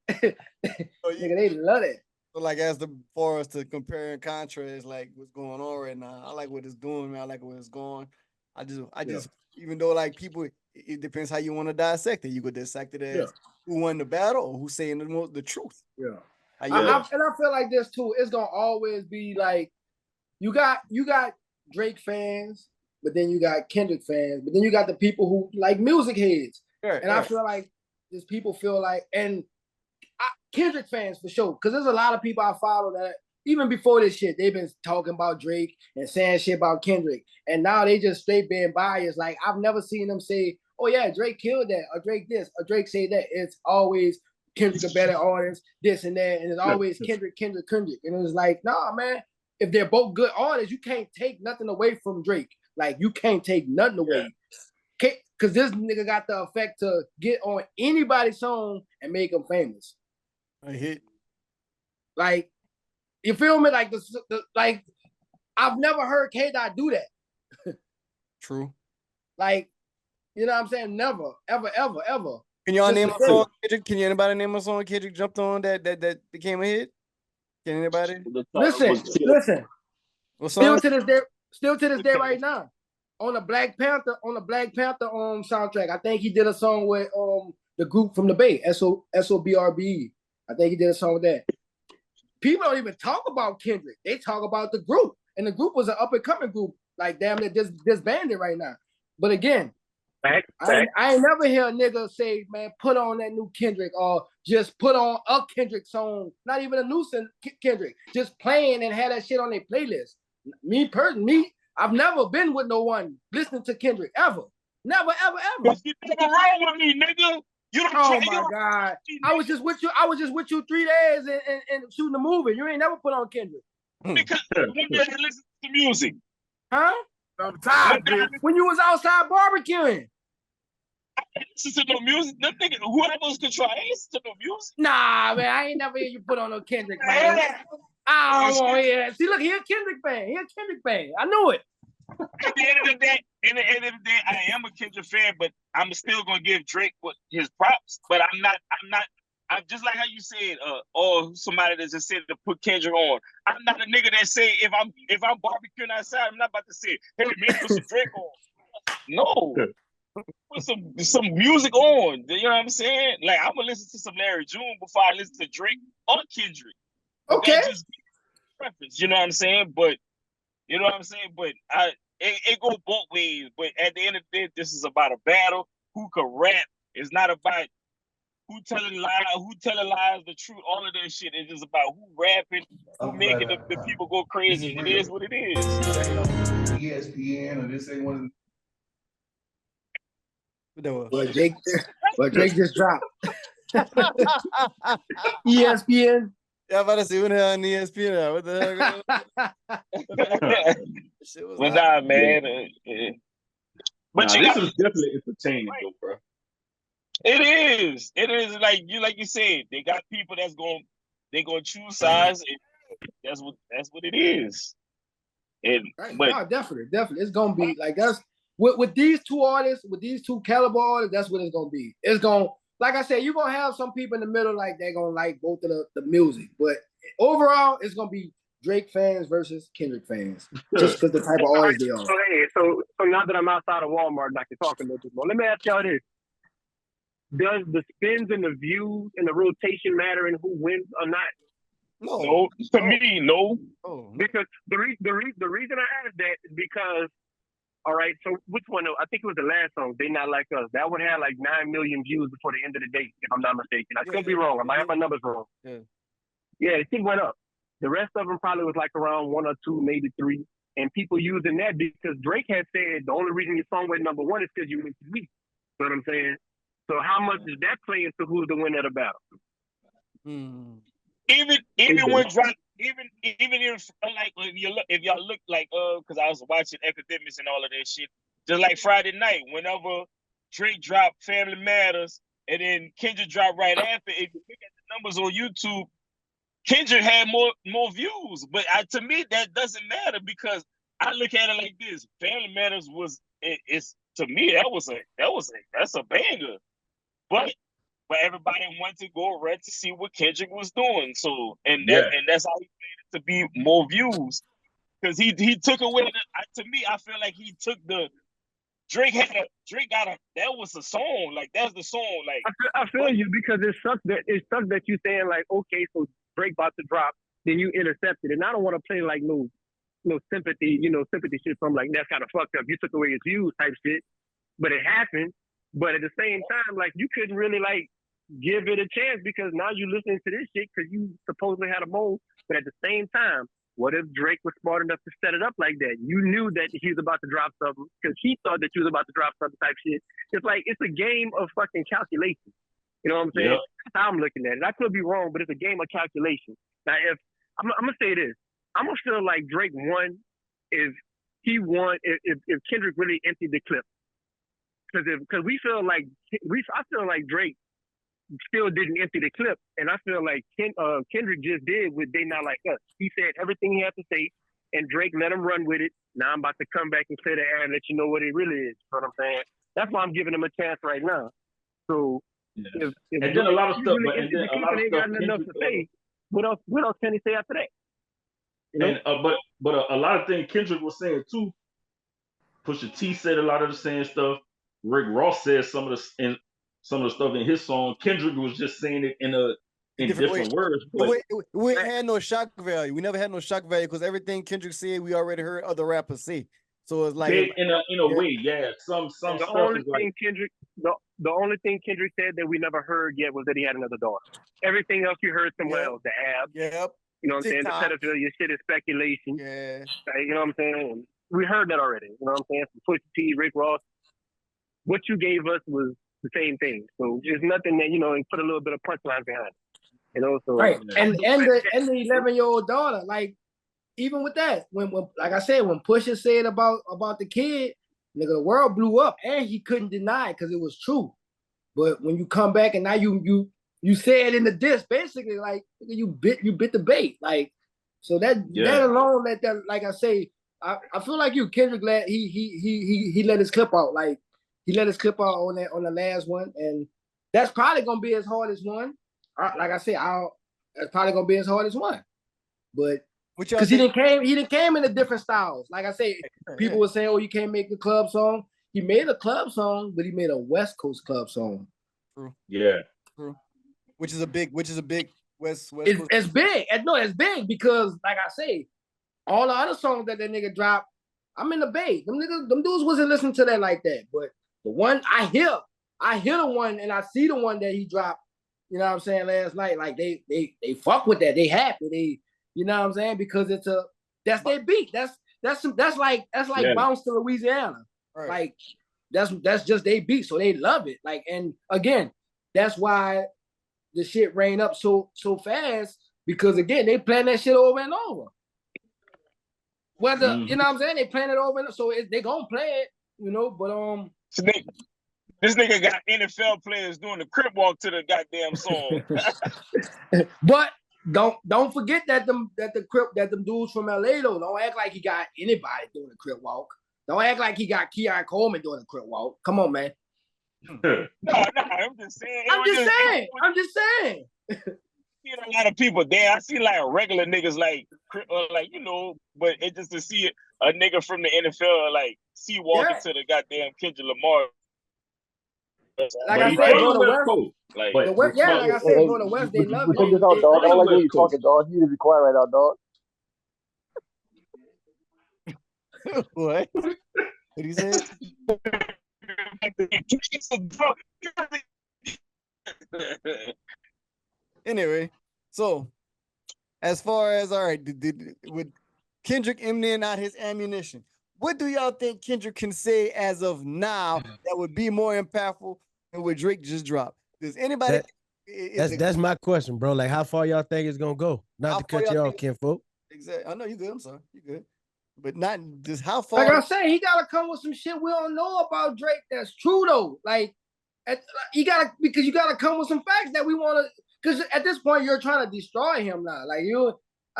Nigga, they love it. So like for us to compare and contrast like what's going on right now, I like what it's doing, man. I like where it's going. I just even though like people, it depends how you want to dissect it. You could dissect it as who won the battle or who's saying the truth. Yeah. I feel like this too. It's gonna always be like you got Drake fans, but then you got Kendrick fans, but then you got the people who like music heads. I feel like these people feel like Kendrick fans for sure, because there's a lot of people I follow that even before this shit, they've been talking about Drake and saying shit about Kendrick, and now they just straight being biased. Like I've never seen them say, "Oh yeah, Drake killed that," or Drake this, or Drake say that. It's always Kendrick a better artist, this and that, and it's always Kendrick, and it's like, nah, man. If they're both good artists, you can't take nothing away from Drake. Like you can't take nothing away. Because this nigga got the effect to get on anybody's song and make them famous. A hit. Like, you feel me? Like, like I've never heard K-Dot do that. True. Like, you know what I'm saying? Never, ever. Can y'all name a song? Can anybody name a song Kendrick jumped on that became a hit? Can anybody? Listen. Still to this day right now. On the Black Panther soundtrack, I think he did a song with the group from the Bay, SOBRBE. I think he did a song with that. People don't even talk about Kendrick. They talk about the group. And the group was an up-and-coming group. Like, damn, they're disbanded right now. But again, I ain't never hear a nigga say, man, put on that new Kendrick or just put on a Kendrick song. Not even a new Kendrick. Just playing and had that shit on their playlist. Me personally, I've never been with no one listening to Kendrick ever. Never, ever. You never wrong with me, nigga. You don't oh my God. I was just with you 3 days and shooting a movie. You ain't never put on Kendrick. Because when you listen to music. Huh? Sometimes. When you was outside barbecuing. I ain't listen to no music. That nigga, whoever was control, I ain't listen to no music. Nah, man, I ain't never hear you put on no Kendrick, man. I don't want to hear that. See, look, he a Kendrick fan. I knew it. At the end of the day, I am a Kendrick fan, but I'm still gonna give Drake his props. But I'm just like how you said, or somebody that just said to put Kendrick on. I'm not a nigga that say if I'm barbecuing outside, I'm not about to say, hey man, put some Drake on. No. Put some music on. You know what I'm saying? Like I'm gonna listen to some Larry June before I listen to Drake or Kendrick. Okay. That's just preference, you know what I'm saying? But you know what I'm saying? But it go both ways. But at the end of the day, this is about a battle. Who can rap? It's not about who telling lies, the truth, all of that shit. It's just about who rapping, who making the people go crazy. It is what it is. ESPN or this ain't one of Well, Drake just dropped. ESPN. Yeah, I'm about to see when they're on ESPN. What the heck? But nah, man. But this is definitely entertaining, though, bro. It is. It is like you said. They got people they're gonna choose sides. And that's what it is. And no, definitely, it's gonna be like that's with these two artists, with these two caliber artists. That's what it's gonna be. It's gonna. Like I said, you're going to have some people in the middle, like they're going to like both of the music. But overall, it's going to be Drake fans versus Kendrick fans. Just because the type of artists they are. So now that I'm outside of Walmart and I can talk a little bit more, let me ask y'all this. Does the spins and the views and the rotation matter in who wins or not? No. To me, no. Oh. Because the reason I asked that is because all right, so which one? I think it was the last song, They Not Like Us. That one had like 9 million views before the end of the day, if I'm not mistaken. I could be wrong. I might have my numbers wrong. Yeah, the thing went up. The rest of them probably was like around 1 or 2, maybe 3. And people using that because Drake had said the only reason your song went #1 is because you went to me. You know what I'm saying? So how much does that play into who's the winner of the battle? Even when drop, even if like if y'all look like because I was watching Academics and all of that shit, just like Friday night, whenever Drake dropped Family Matters and then Kendrick dropped right after, if you look at the numbers on YouTube, Kendrick had more views. But to me that doesn't matter because I look at it like this: Family Matters it's to me that's a banger, but everybody wanted to go around to see what Kendrick was doing. So and that's how he made it to be more views because he took away to me I feel like he took the Drake got that was a song like that's the song like I feel you because it sucks that you saying like okay so Drake about to drop then you intercepted and I don't want to play like no sympathy shit from like that's kind of fucked up you took away his views type shit but it happened but at the same time like you couldn't really like give it a chance because now you're listening to this shit because you supposedly had a mold but at the same time what if Drake was smart enough to set it up like that? You knew that he was about to drop something because he thought that you was about to drop something type shit. It's like, it's a game of fucking calculation. You know what I'm saying? Yep. That's how I'm looking at it. I could be wrong, but it's a game of calculation. Now, if I'm going to say this, I'm going to feel like Drake won if Kendrick really emptied the clip. Because I feel like Drake still didn't empty the clip, and I feel like Kendrick just did what They Not Like Us. He said everything he had to say, and Drake let him run with it. Now I'm about to come back and clear the air and let you know what it really is. You know what I'm saying? That's why I'm giving him a chance right now. So, if and then a lot of stuff, but ain't got nothing else to say, what else can he say after that? You know? And but a lot of things Kendrick was saying too. Pusha T said a lot of the same stuff. Rick Ross said some of the stuff in his song. Kendrick was just saying it in different words. But we ain't had no shock value. We never had no shock value because everything Kendrick said, we already heard other rappers say. So it's like in a way, yeah. Some the stuff only is thing like the only thing Kendrick said that we never heard yet was that he had another daughter. Everything else you heard somewhere else. The abs. Yep. You know what I'm saying? The pedophilia shit is speculation. Yeah. You know what I'm saying? We heard that already. You know what I'm saying? From Pusha T, Rick Ross. What you gave us was the same thing. So there's nothing that, and put a little bit of punchline behind it. So right. And the 11-year-old daughter, like even with that, when like I said, when Pusha said about the kid, nigga, the world blew up and he couldn't deny it because it was true. But when you come back and now you said in the diss, basically like you bit the bait. Like so that alone that like I say, I feel like Kendrick he let his clip out. Like he let his clip out on the last one, and that's probably gonna be his hardest one. Like I said, that's probably gonna be his hardest one. But because he didn't came in the different styles. Like I say, people were saying, "Oh, you can't make the club song." He made a club song, but he made a West Coast club song. True. Yeah. True. Which is a big West Coast. It's big. No, it's big because, like I say, all the other songs that nigga dropped, I'm in the bay. Them dudes wasn't listening to that like that. But the one I hear the one and I see the one that he dropped, you know what I'm saying, last night. Like they fuck with that. They happy. They, you know what I'm saying? Because that's their beat. That's like Bounce to Louisiana. Right. Like that's just their beat. So they love it. Like, and again, that's why the shit ran up so fast, because again, they playing that shit over and over. Whether you know what I'm saying, they playing it over and so they gonna play it, but this nigga got NFL players doing the crip walk to the goddamn song. But don't forget that them dudes from LA though. Don't act like he got anybody doing the crip walk. Don't act like he got Keon Coleman doing the crip walk. Come on, man. No, I'm just saying. I'm just saying. See a lot of people there. I see like regular niggas like but it just to see a nigga from the NFL like walking to the goddamn Kendrick Lamar. Like I said, go to West Coast. Like the West, like I said, go to West. They love it. Check this out, dog. I don't like when you talking, dog. You need to be quiet right now, dog. What? What did he say? Anyway, so as far as with Kendrick emptying out his ammunition, what do y'all think Kendrick can say as of now that would be more impactful than what Drake just dropped? Does anybody That's my question, bro. Like, how far y'all think it's gonna go? Not to cut you off, Kinfolk. Exactly. I know you good. I'm sorry. You good. But not just how far. Like I say, he gotta come with some shit we don't know about Drake. That's true though. Like, you gotta come with some facts that we want to. Because at this point, you're trying to destroy him now. Like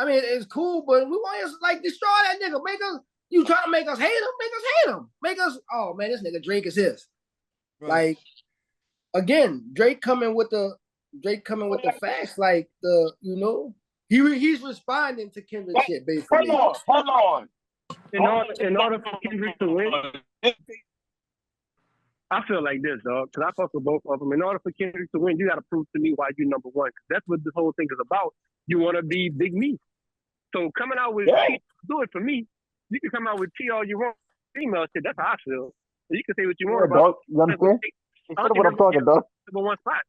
it's cool, but we want to like destroy that nigga. You trying to make us hate him? Make us hate him. Make us. Oh man, this nigga Drake is his. Right. Like again, Drake coming with the facts. Like he's responding to Kendrick shit basically. Hold on. In order for Kendrick to win, I feel like this, dog, because I fuck with both of them. In order for Kendrick to win, you got to prove to me why you're number one. Because that's what this whole thing is about. You want to be Big Me. So coming out with T, do it for me. You can come out with T all you want. Female shit, that's how I feel. So you can say what you want about dog. You understand? Instead of what I'm talking, dog. Number one spot.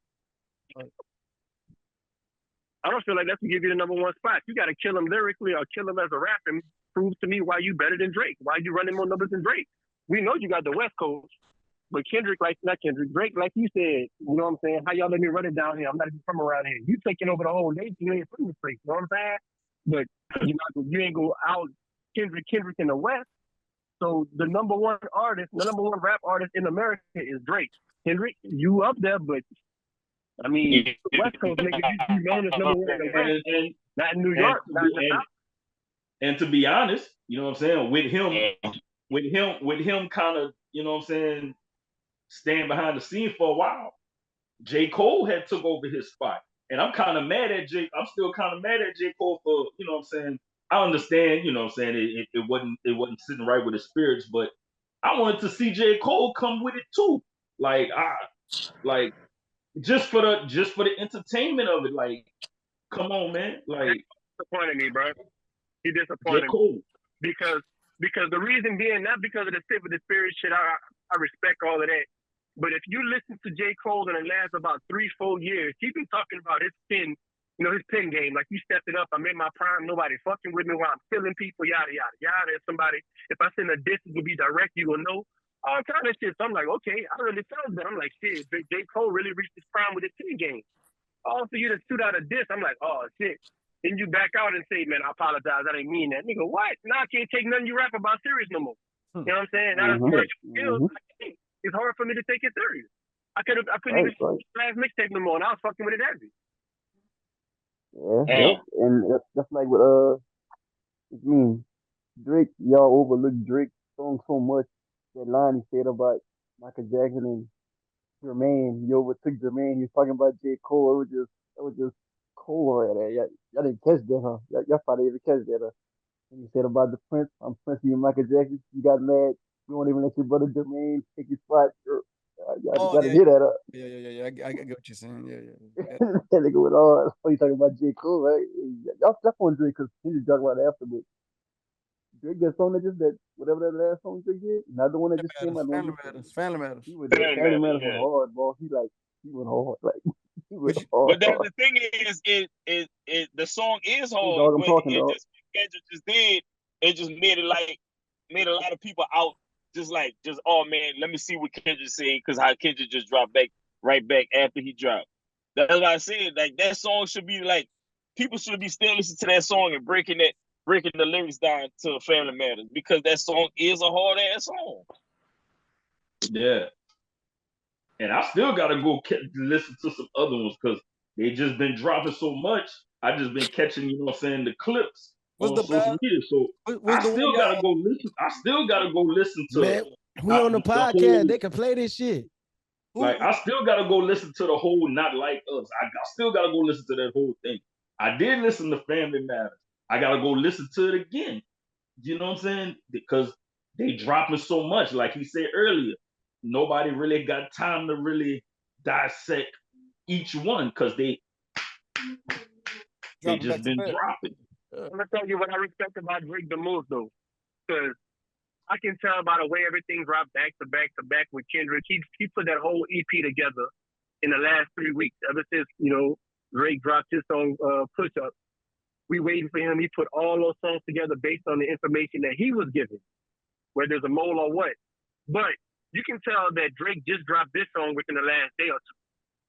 I don't feel like that's to give you the number one spot. You got to kill him lyrically or kill him as a rapper and prove to me why you better than Drake. Why you running more numbers than Drake? We know you got the West Coast, but Drake, like you said, you know what I'm saying? How y'all let me run it down here? I'm not even from around here. You taking over the whole nation, you ain't from the place, you know what I'm saying? But you ain't go out Kendrick in the West. So the number one rap artist in America is Drake. Kendrick, you up there, but I mean, West Coast nigga, you known as number one in the West, not in New York, not in the South. And to be honest, you know what I'm saying, with him kind of, you know what I'm saying, staying behind the scene for a while, J. Cole had took over his spot. And I'm kind of mad at I'm still kind of mad at J. Cole for, you know what I'm saying, I understand, you know what I'm saying, it wasn't sitting right with his spirits, but I wanted to see J. Cole come with it too. Like just for the entertainment of it, like, come on, man. Like, disappointed me, bro. He disappointed me. Because the reason being, not because of the spirit shit, I respect all of that. But if you listen to J. Cole in the last about 3-4 years, he's been talking about his pen game. Like, you stepped it up. I'm in my prime. Nobody fucking with me while I'm killing people, yada, yada, yada. If I send a diss, it will be direct, you will know. All kind of shit. So I'm like, okay, I really felt that. I'm like, shit, J. Cole really reached his prime with his pen game. All for you to shoot out a diss, I'm like, oh, shit. Then you back out and say, man, I apologize. I didn't mean that. Nigga, what? Now I can't take nothing you rap about serious no more. You know what I'm saying? It's hard for me to take it serious. I couldn't even last mixtape no more, and I was fucking with it heavy. Yeah. And that's like what Drake, y'all overlooked Drake's song so much. That line he said about Michael Jackson and Jermaine, you overtook Jermaine. He's talking about J. Cole. It was just cold right there. Y'all didn't catch that, huh? Y'all probably didn't catch that, huh? And he said about the Prince, I'm Prince, you Michael Jackson. You got mad. You won't even let your brother Jermaine take your spot. Y'all gotta hear that, huh? Yeah. I get what you're saying. Yeah. That nigga went on. Oh, you talking about J. Cole, right? Y'all stuck on Drake because he just talking about it after, but Drake got song that whatever that last song Drake did, not the one that just came out. Family Matters. He was Family Matters was hard, bro. He went hard. Like, he went hard. But the thing is, the song is hard. Dog, I'm talking, dog. Kendrick just did. It just made a lot of people out. Just oh man, let me see what Kendrick said, because how Kendrick just dropped right back after he dropped. That's what I said. Like, that song should be like, people should be still listening to that song and breaking the lyrics down to Family Matters, because that song is a hard ass song. Yeah. And I still gotta go listen to some other ones because they just been dropping so much. I just been catching, you know what I'm saying, the clips on social media. So I still gotta go listen. I still gotta go listen to. Man, we on the podcast. They can play this shit. Like, I still gotta go listen to the whole Not Like Us. I still gotta go listen to that whole thing. I did listen to Family Matters. I gotta go listen to it again. You know what I'm saying? Because they dropping so much. Like he said earlier, nobody really got time to really dissect each one because they just been dropping. I'm gonna tell you what I respect about Drake the most, though, because I can tell by the way everything dropped back to back to back with Kendrick. He put that whole EP together in the last 3 weeks. Ever since Drake dropped his song Push Up, we waiting for him. He put all those songs together based on the information that he was given, whether it's a mole or what. But you can tell that Drake just dropped this song within the last day or two.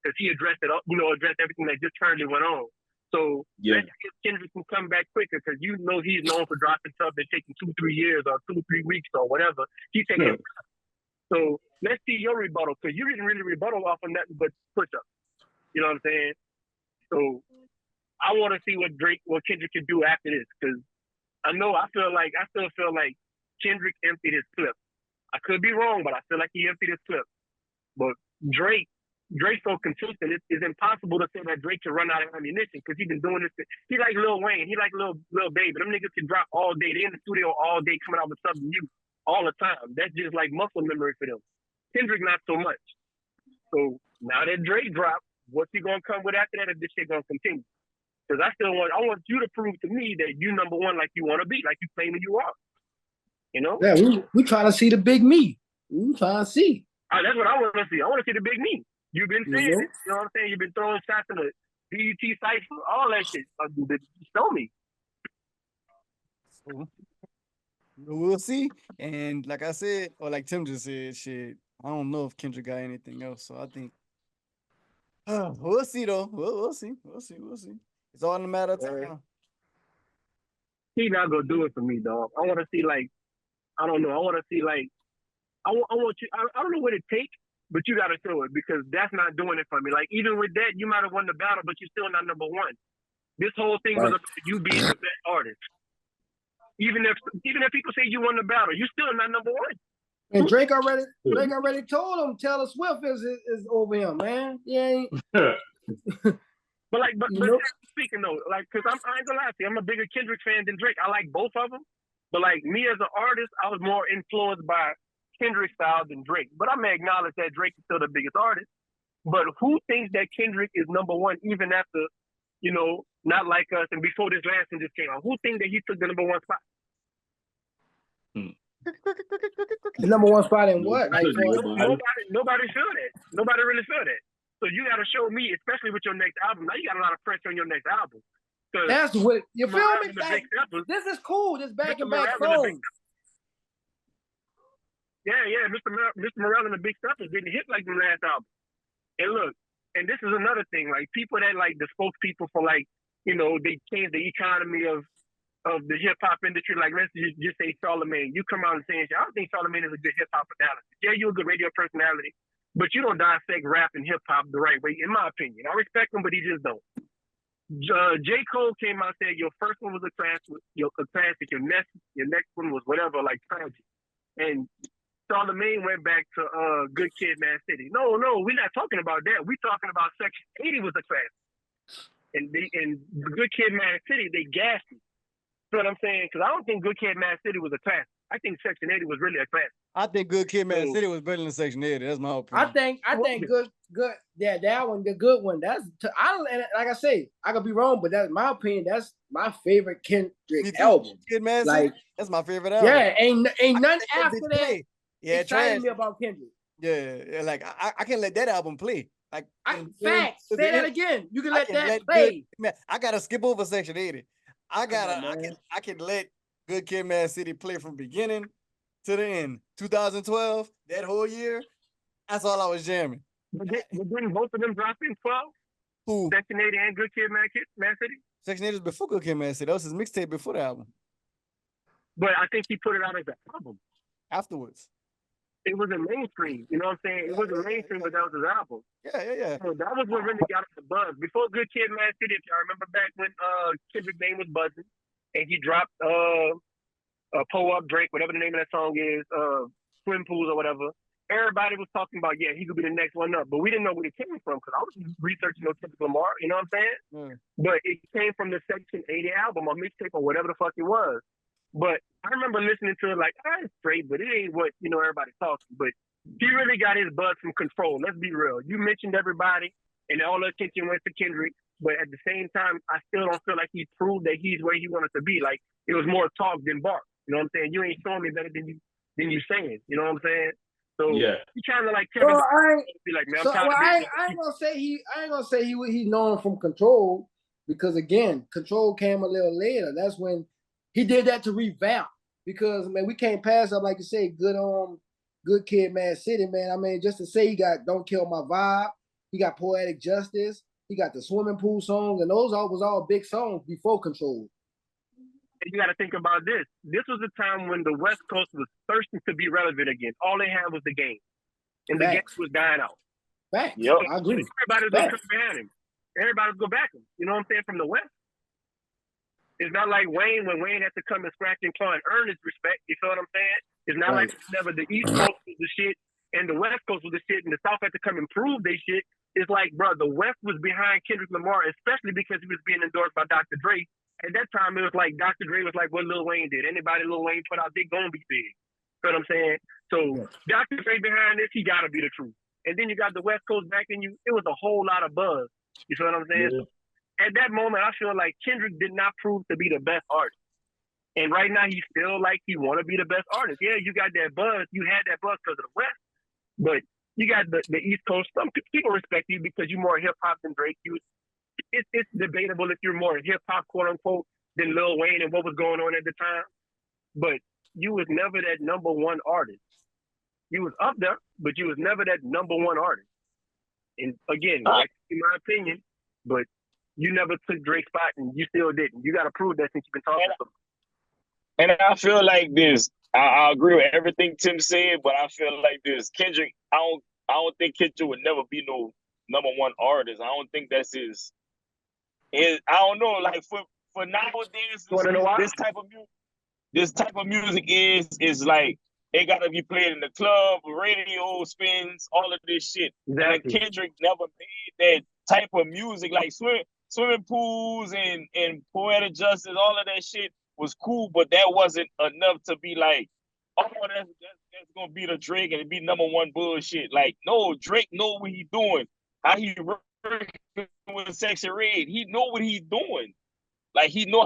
because he addressed it, addressed everything that just currently went on. So let's see if Kendrick can come back quicker, because he's known for dropping stuff and taking 2-3 years or 2-3 weeks or whatever. He's taking it. So let's see your rebuttal, because you didn't really rebuttal off of nothing but push-ups. You know what I'm saying? So I want to see what Kendrick can do after this, because I still feel like Kendrick emptied his clip. I could be wrong, but I feel like he emptied his clip. But Drake's so consistent, it's impossible to say that Drake can run out of ammunition, because he's been doing this. He like Lil Wayne, he like Lil Baby. Them niggas can drop all day. They in the studio all day coming out with something new all the time. That's just like muscle memory for them. Kendrick, not so much. So now that Drake dropped, what's he gonna come with after that if this shit gonna continue? Because I want you to prove to me that you number one like you want to be, like you claiming you are. You know? Yeah, we trying to see the big me. We trying to see. That's what I want to see. I want to see the big me. You've been saying it. You know what I'm saying? You've been throwing shots in the BET Sayso, all that shit. Show me. We'll see. And like I said, or like Tim just said, shit, I don't know if Kendrick got anything else. So I think we'll see though. We'll see. It's all in a matter of time. He's not gonna do it for me, dog. I want to see I don't know. I want to see I want you. I don't know what it takes, but you got to show it, because that's not doing it for me. Like, even with that, you might have won the battle, but you're still not number one. This whole thing was about you being the best artist. Even if people say you won the battle, you're still not number one. And Drake already told him Taylor Swift is over him, man. Yeah. But speaking though, because I ain't gonna lie to you, I'm a bigger Kendrick fan than Drake. I like both of them, but like me as an artist, I was more influenced by Kendrick style than Drake. But I'm gonna acknowledge that Drake is still the biggest artist. But who thinks that Kendrick is number one even after, Not Like Us and before this last one just came out? Who thinks that he took the number one spot? The number one spot in what? Like, nobody feel that. Nobody really feel that. So you got to show me, especially with your next album. Now you got a lot of pressure on your next album. That's what you feel me. This is cool. This back and back flow. Yeah. Mr. Morale and the Big Steppers didn't hit like the last album. And look, and this is another thing. Like, people that like the spokespeople for they changed the economy of the hip hop industry. Like, let's just say Charlamagne. You come out and saying, I don't think Charlamagne is a good hip hop analyst. Yeah, you're a good radio personality, but you don't dissect rap and hip hop the right way, in my opinion. I respect him, but he just don't. J. Cole came out and said your first one was a classic, your next one was whatever, like tragic. And Charlamagne went back to Good Kid, Mad City. No, we're not talking about that. We're talking about Section 80 was a classic. And Good Kid, Mad City, they gassed me. You know what I'm saying? Because I don't think Good Kid, Mad City was a classic. I think Section 80 was really a classic. I think Good Kid, Mad City was better than Section 80. That's my opinion. I think good. Yeah, that one, the good one. Like I say, I could be wrong, but that's my opinion. That's my favorite Kendrick album. Kid, Mad City, that's my favorite album. Yeah, ain't nothing after that. Yeah, exciting me about Kendrick. Yeah, like I can't let that album play. Like, facts. Say that again. You can let that play. I gotta skip over Section 80. I can let Good Kid, Mad City play from beginning to the end. 2012, that whole year, that's all I was jamming. But didn't both of them drop in 12? Who? Section 80 and Good Kid, Mad City? Section 80 was before Good Kid, Mad City. That was his mixtape before the album. But I think he put it out as an album. Afterwards. It was a mainstream. You know what I'm saying? It wasn't mainstream, but that was his album. Yeah. So that was what really got us the buzz. Before Good Kid, Mad City, if y'all remember back when Kendrick's name was buzzing, and he dropped Pull Up Drake, whatever the name of that song is, Swim Pools or whatever. Everybody was talking about, he could be the next one up. But we didn't know where it came from, because I was researching Kendrick Lamar, you know what I'm saying? But it came from the Section 80 album or mixtape or whatever the fuck it was. But I remember listening to it like, it's straight, but it ain't what, everybody's talking. But he really got his buzz from Control. Let's be real. You mentioned everybody, and all the attention went to Kendrick. But at the same time, I still don't feel like he proved that he's where he wanted to be. Like, it was more talk than bark. You know what I'm saying? You ain't showing me better than you saying. You know what I'm saying? So he kind of like Kevin. Be like, man, I ain't gonna say he's known from Control, because again, Control came a little later. That's when he did that to revamp, because man, we can't pass up, like you say, Good Kid, Mad City, man. I mean, just to say he got Don't Kill My Vibe, He got Poetic Justice. He got the swimming pool songs, and those was all big songs before Control. And you got to think about this. This was a time when the West Coast was thirsting to be relevant again. All they had was the game, and the game was dying out. Facts. Yep. I agree. Everybody was going to come behind him. Everybody was going to back him. You know what I'm saying? From the West. It's not like Wayne, when Wayne had to come and scratch and claw and earn his respect. You feel what I'm saying? It's not like never the East Coast was the shit and the West Coast was the shit and the South had to come and prove they shit. It's like, bro, the West was behind Kendrick Lamar, especially because he was being endorsed by Dr. Dre. At that time, it was like Dr. Dre was like what Lil Wayne did. Anybody Lil Wayne put out, they gonna be big. You know what I'm saying? So Dr. Dre behind this, he gotta be the truth. And then you got the West Coast backing you. It was a whole lot of buzz. You feel what I'm saying? Yeah. So at that moment, I feel like Kendrick did not prove to be the best artist. And right now, he feel like he want to be the best artist. Yeah, you got that buzz. You had that buzz because of the West. But you got the East Coast. Some people respect you because you're more hip-hop than Drake. It's debatable if you're more hip-hop, quote-unquote, than Lil Wayne and what was going on at the time. But you was never that number one artist. You was up there, but you was never that number one artist. And again, that's in my opinion, but you never took Drake's spot, and you still didn't. You got to prove that since you've been talking to him. And I feel like this. I agree with everything Tim said, but I feel like this. Kendrick, I don't think Kendrick would never be no number one artist. I don't think that's his. I don't know. Like for nowadays, this type of music is like it gotta be played in the club, radio spins, all of this shit. Exactly. And Kendrick never made that type of music, like swimming pools and Poetic Justice, all of that shit was cool, but that wasn't enough to be like, oh, that's gonna be the Drake and it be number one bullshit. Like, no, Drake know what he doing. How he working with Section Red, he know what he's doing. Like, he know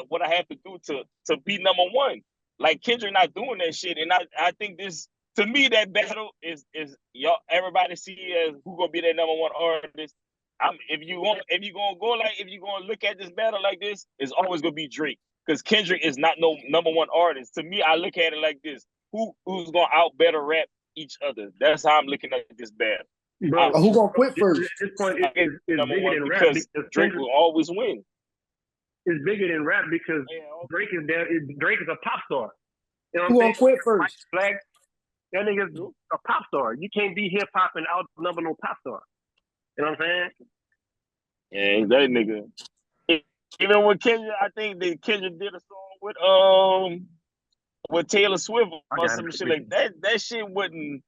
what I have to do to be number one. Like, Kendrick not doing that shit, and I think this, to me, that battle is y'all. Everybody see as who gonna be that number one artist. If you gonna look at this battle like this, it's always gonna be Drake, because Kendrick is not no number one artist. To me, I look at it like this: who's gonna out better rap each other? That's how I'm looking at this battle. Bro, who gonna quit first? This point is number bigger one than rap because because Drake will always win. It's bigger than rap because Drake is there. Drake is a pop star. You know Who gonna quit first? Black, that nigga's a pop star. You can't be hip hop and outnumber no pop star. You know what I'm saying? Yeah, that nigga. Even with Kendrick, I think that Kendrick did a song with Taylor Swift or some shit like that. That shit wouldn't.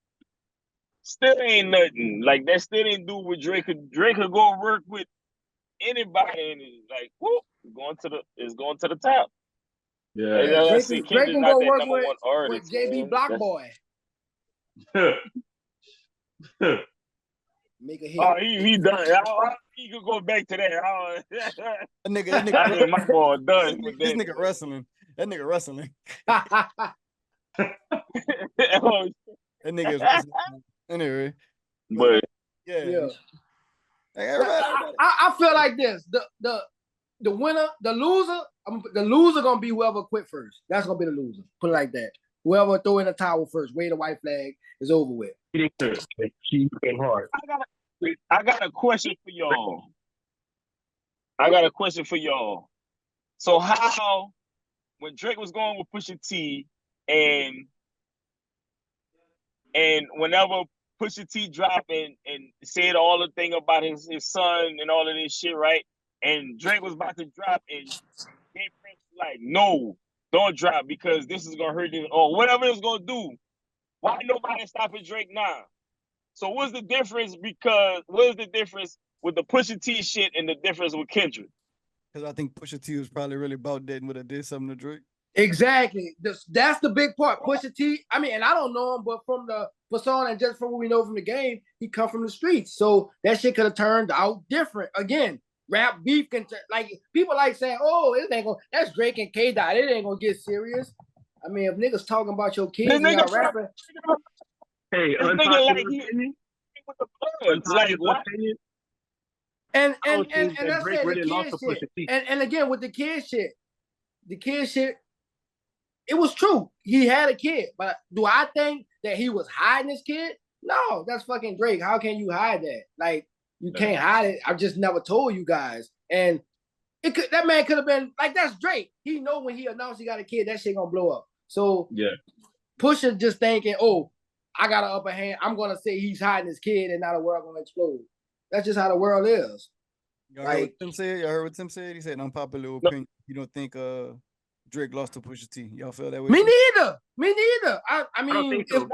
Still ain't nothing. Like, that still ain't do with Drake. Drake could go work with anybody and it's like, whoop, it's going to the top. Yeah. Drake can go work with JB Blockboy. Make a hit. Oh, he done. He could go back to that. That nigga my boy done. This nigga wrestling. That nigga wrestling. That nigga is wrestling. Anyway. But yeah. Like, everybody. I feel like this. The winner, the loser gonna be whoever quit first. That's gonna be the loser. Put it like that. Whoever throw in a towel first, wave the white flag, is over with. Keep hard. I got a question for y'all. So how, when Drake was going with Pusha T, and whenever Pusha T dropped and said all the thing about his son and all of this shit, right? And Drake was about to drop, and Prince was like, no, don't drop because this is gonna hurt him or whatever it's gonna do. Why nobody stopping Drake now? So what's the difference? What is the difference with the Pusha T shit and the difference with Kendrick? Because I think Pusha T was probably really about that and would have did something to Drake. Exactly. That's the big part. Pusha T, I mean, and I don't know him, but from the persona and just from what we know from the game, he come from the streets. So that shit could have turned out different. Again, rap beef can like people like saying, "Oh, it ain't gonna." That's Drake and K Dot. It ain't gonna get serious. I mean, if niggas talking about your kids and y'all rapping, hey, and that's Drake really lost the shit. And again with the kid shit, it was true. He had a kid, but do I think that he was hiding his kid? No, that's fucking Drake. How can you hide that? Like, you can't hide it. I just never told you guys. And that man could have been like, that's Drake. He know when he announced he got a kid, that shit gonna blow up. So yeah, Pusha just thinking, oh, I got an upper hand. I'm gonna say he's hiding his kid, and now the world gonna explode. That's just how the world is. Y'all heard what Tim said? Y'all heard what Tim said? He said, unpopular opinion. You don't think Drake lost to Pusha T? Y'all feel that way? Me neither. I mean, I don't think so.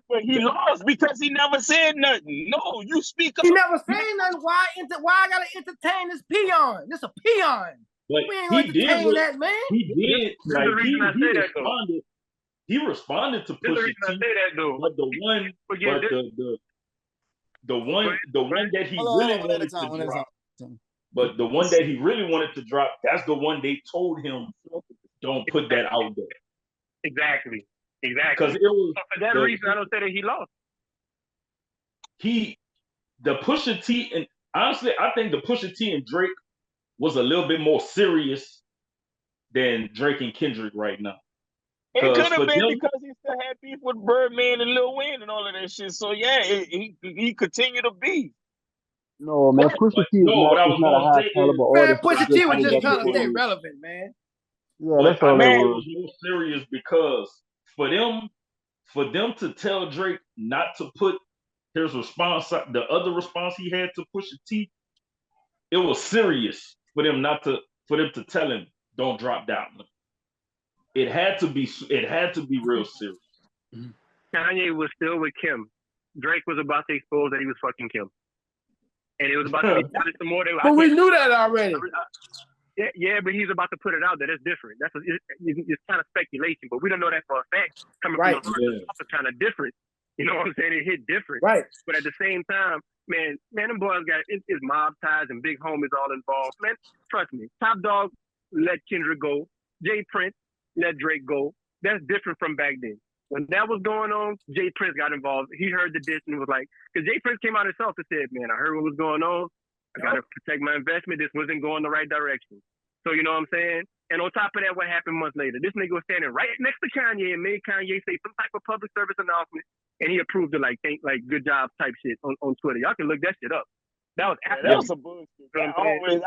But he lost because he never said nothing. No, you speak up. He never said nothing. Why I gotta entertain this peon? This a peon. But we ain't gonna entertain that, man. He did. Like, he responded to Pusha T. But the one that he really wanted to drop. But the one that he really wanted to drop, that's the one they told him, don't put that out there. Exactly. Because it was for that reason I don't say that he lost. The Pusha T, and honestly, I think the Pusha T and Drake was a little bit more serious than Drake and Kendrick right now. It could have been because he still had beef with Birdman and Lil Wayne and all of that shit. So yeah, he continued to be. No, man, Pusha T is not a high caliber artist. Man, Pusha T was just trying to stay relevant, man. Yeah, that's all that was. It was more serious because for them to tell Drake not to put his response, the other response he had to Pusha T, it was serious for them to tell him don't drop that one. It had to be real serious. Kanye was still with Kim. Drake was about to expose that he was fucking Kim. And it was about to be some more. But we knew that already. Yeah, but he's about to put it out there. That's different. It's kind of speculation, but we don't know that for a fact. Coming from it's kind of different. You know what I'm saying? It hit different. Right. But at the same time, man, them boys got it's mob ties and big homies all involved. Man, trust me. Top Dog let Kendrick go. Jay Prince let Drake go. That's different from back then. When that was going on, Jay Prince got involved. He heard the diss and was like, because Jay Prince came out himself and said, man, I heard what was going on. I got to protect my investment. This wasn't going the right direction. So, you know what I'm saying? And on top of that, what happened months later? This nigga was standing right next to Kanye and made Kanye say some type of public service announcement. And he approved of like good job type shit on Twitter. Y'all can look that shit up. That was that was some bullshit. I always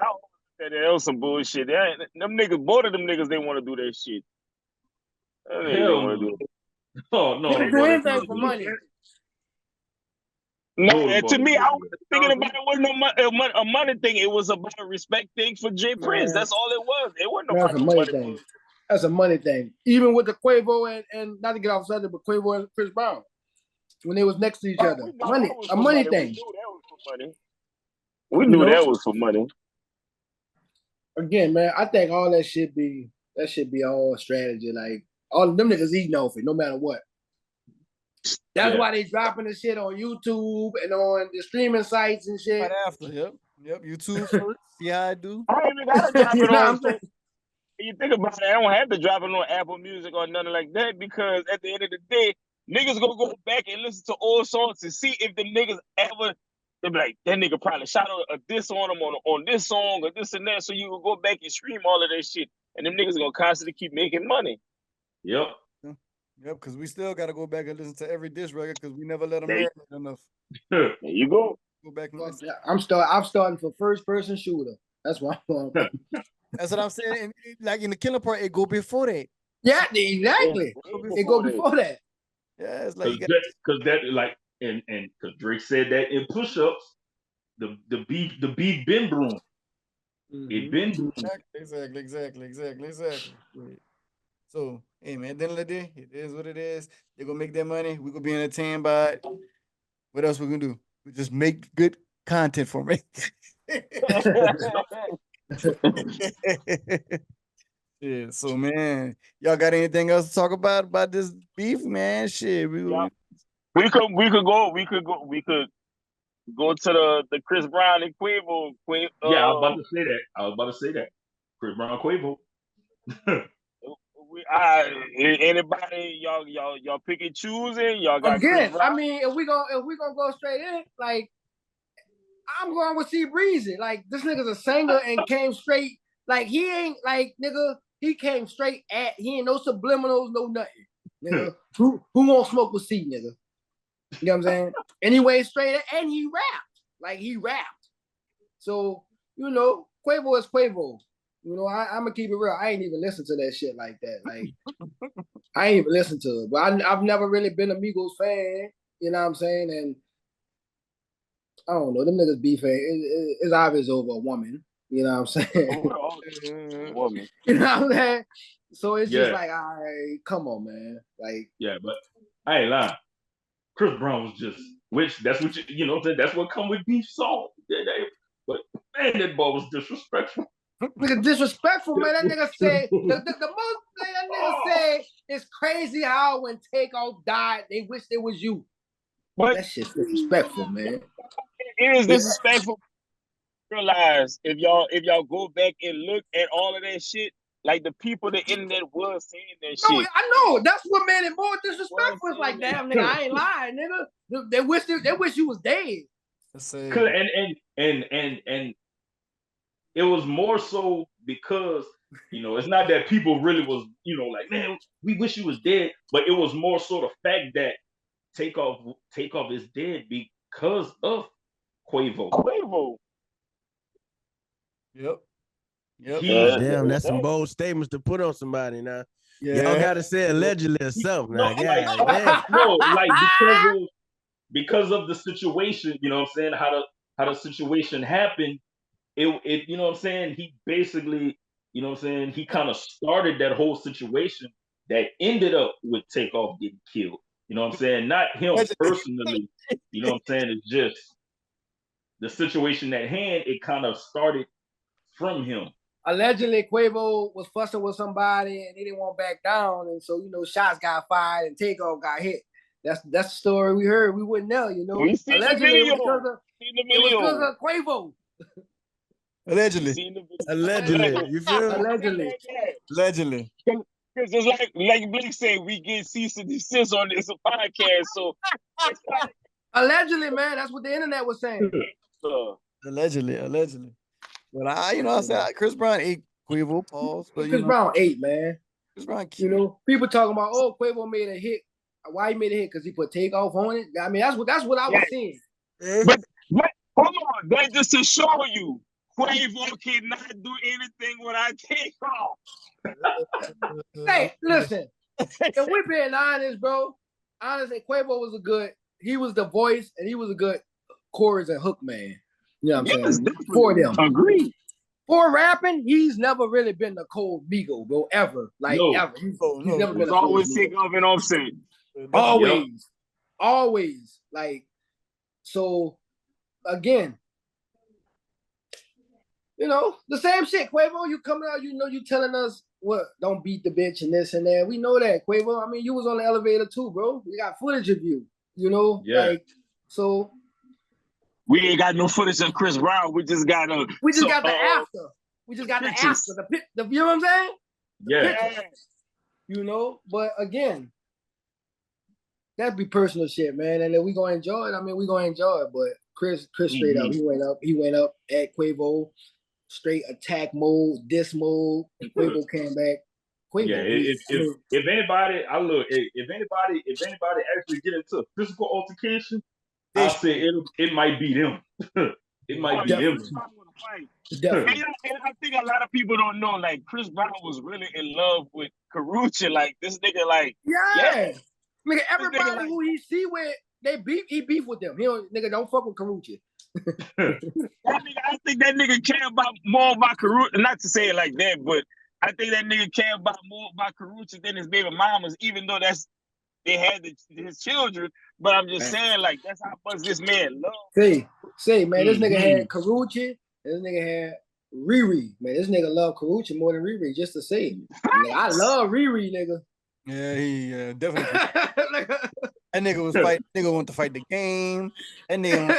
said that was some bullshit. Them niggas, both of them niggas, they want to do that shit. They don't want to do it. Oh no! They do anything for money. No, and to me, I was thinking about it wasn't a money thing. It was about a respect thing for Jay Prince. That's all it was. It wasn't about a money thing. That's a money thing. Even with the Quavo and not to get off subject, but Quavo and Chris Brown when they was next to each other, a money thing. We knew that was for money. Again, man, I think all that should be all strategy. Like all of them niggas eating off it, no matter what. That's why they dropping the shit on YouTube and on the streaming sites and shit. Right after, yep, YouTube first. See how I do. I don't even gotta drop it on. You think about it, I don't have to drop it on Apple Music or nothing like that because at the end of the day, niggas gonna go back and listen to old songs to see if the niggas ever. They be like, that nigga probably shot a diss on him on this song or this and that, so you can go back and stream all of that shit, and them niggas gonna constantly keep making money. Yep. Yep, because we still got to go back and listen to every diss record because we never let them marinate enough. There you go. Go back and listen. I'm starting for first person shooter. That's what I'm going. That's what I'm saying. And, like in the Killer Part, it go before that. Yeah, exactly. It go before that. Yeah, it's like because that like and because Drake said that in push-ups, the beef been brewing. It been brewing. Exactly. So, hey man, at the end of the day, it is what it is. They're gonna make their money. We're gonna be entertained by it. What else we gonna do? We just make good content for me. Yeah, so man, y'all got anything else to talk about this beef, man? Shit, we could go to the Chris Brown and Quavo. Yeah, I was about to say that. Chris Brown Quavo. Anybody y'all pick and choosing? Y'all got again. I mean, if we gonna go straight in, like I'm going with C Breezy. Like this nigga's a singer and came straight. Like he ain't like nigga. He came straight at. He ain't no subliminals, no nothing. nigga. Who won't smoke with C, nigga? You know what I'm saying? Anyway, straight, and he rapped. Like, he rapped. So, you know, Quavo is Quavo. You know, I'm gonna keep it real. I ain't even listen to that shit like that. Like, I ain't even listen to it. But I've never really been a Migos fan. You know what I'm saying? And I don't know, them niggas beefing. It's obvious over a woman. You know what I'm saying? Woman. You know what I'm saying? So it's just like, all right, come on, man. Like, yeah, but I ain't lying. Chris Brown was just, which that's what you know what I'm saying? That's what come with beef song. But man, that boy was disrespectful. Nigga disrespectful, man. That nigga said the most that nigga said it's crazy how when Takeoff died, they wish it was you. But that shit's disrespectful, man. It is disrespectful. Realize if y'all go back and look at all of that shit, like the people the internet was saying that shit. I know. That's what made it more disrespectful. It's like, damn, nigga, I ain't lying, nigga. They wish you was dead. And it was more so because, you know, it's not that people really was, you know, like, man, we wish you was dead, but it was more so the fact that Takeoff is dead because of Quavo. Yep. Damn, that's some bold statements to put on somebody now. Yeah. Y'all gotta say allegedly or something. No, like because of the situation, you know what I'm saying, how the situation happened, it you know what I'm saying, he basically, you know what I'm saying, he kind of started that whole situation that ended up with Takeoff getting killed. You know what I'm saying? Not him personally, you know what I'm saying, it's just the situation at hand, it kind of started from him. Allegedly, Quavo was fussing with somebody and he didn't want to back down, and so, you know, shots got fired and Takeoff got hit. That's the story we heard. We wouldn't know, you know. We see allegedly, the video. It was because of Quavo. Allegedly, you feel? Allegedly. Because it's like Blake said, we get cease and desist on this podcast. So allegedly, man, that's what the internet was saying. Allegedly. But I said Chris Brown ate Quavo, pause. But Chris Brown ate, man. Chris Brown, you know, people talking about, oh, Quavo made a hit. Why he made a hit? Because he put Takeoff on it. I mean, that's what I was seeing. But hold on, that just to show you, Quavo cannot do anything without Takeoff. Hey, listen, if we're being honest, bro, honestly, Quavo was he was the voice and he was a good chorus and hook man. You know what I'm saying? For them. Agreed. For rapping, he's never really been the cold Migo, bro, ever. Like, ever. He's never been always Takeoff and Offset. Always. Like, so, again, you know, the same shit, Quavo. You coming out, you know, you telling us what, don't beat the bitch and this and that. We know that, Quavo. I mean, you was on the elevator too, bro. We got footage of you, you know? Yeah. Like, so. We ain't got no footage of Chris Brown. We just got the after. We just got the after. The you know what I'm saying? Yeah. You know, but again, that'd be personal shit, man. And then we gonna enjoy it. I mean, we gonna enjoy it. But Chris straight up, he went up at Quavo, straight attack mode, diss mode, and Quavo came back. Quavo, if anybody actually get into a physical altercation, I'll say it might be them. It might be them. Definitely. And I think a lot of people don't know, like, Chris Brown was really in love with Karuchi. Like, this nigga, like, nigga, everybody who he see with, he beef with them. He don't fuck with Karuchi. I think that nigga care more about Karuchi. Not to say it like that, but I think that nigga care more about Karuchi than his baby mamas, even though they had his children. But I'm just saying, like, that's how much this man loved. Say, man, this nigga had Karuchi, and this nigga had Riri. Man, this nigga loved Karuchi more than Riri, just to say. Nigga, I love Riri, nigga. Yeah, he definitely. That nigga was fighting. Nigga want to fight the game. That nigga.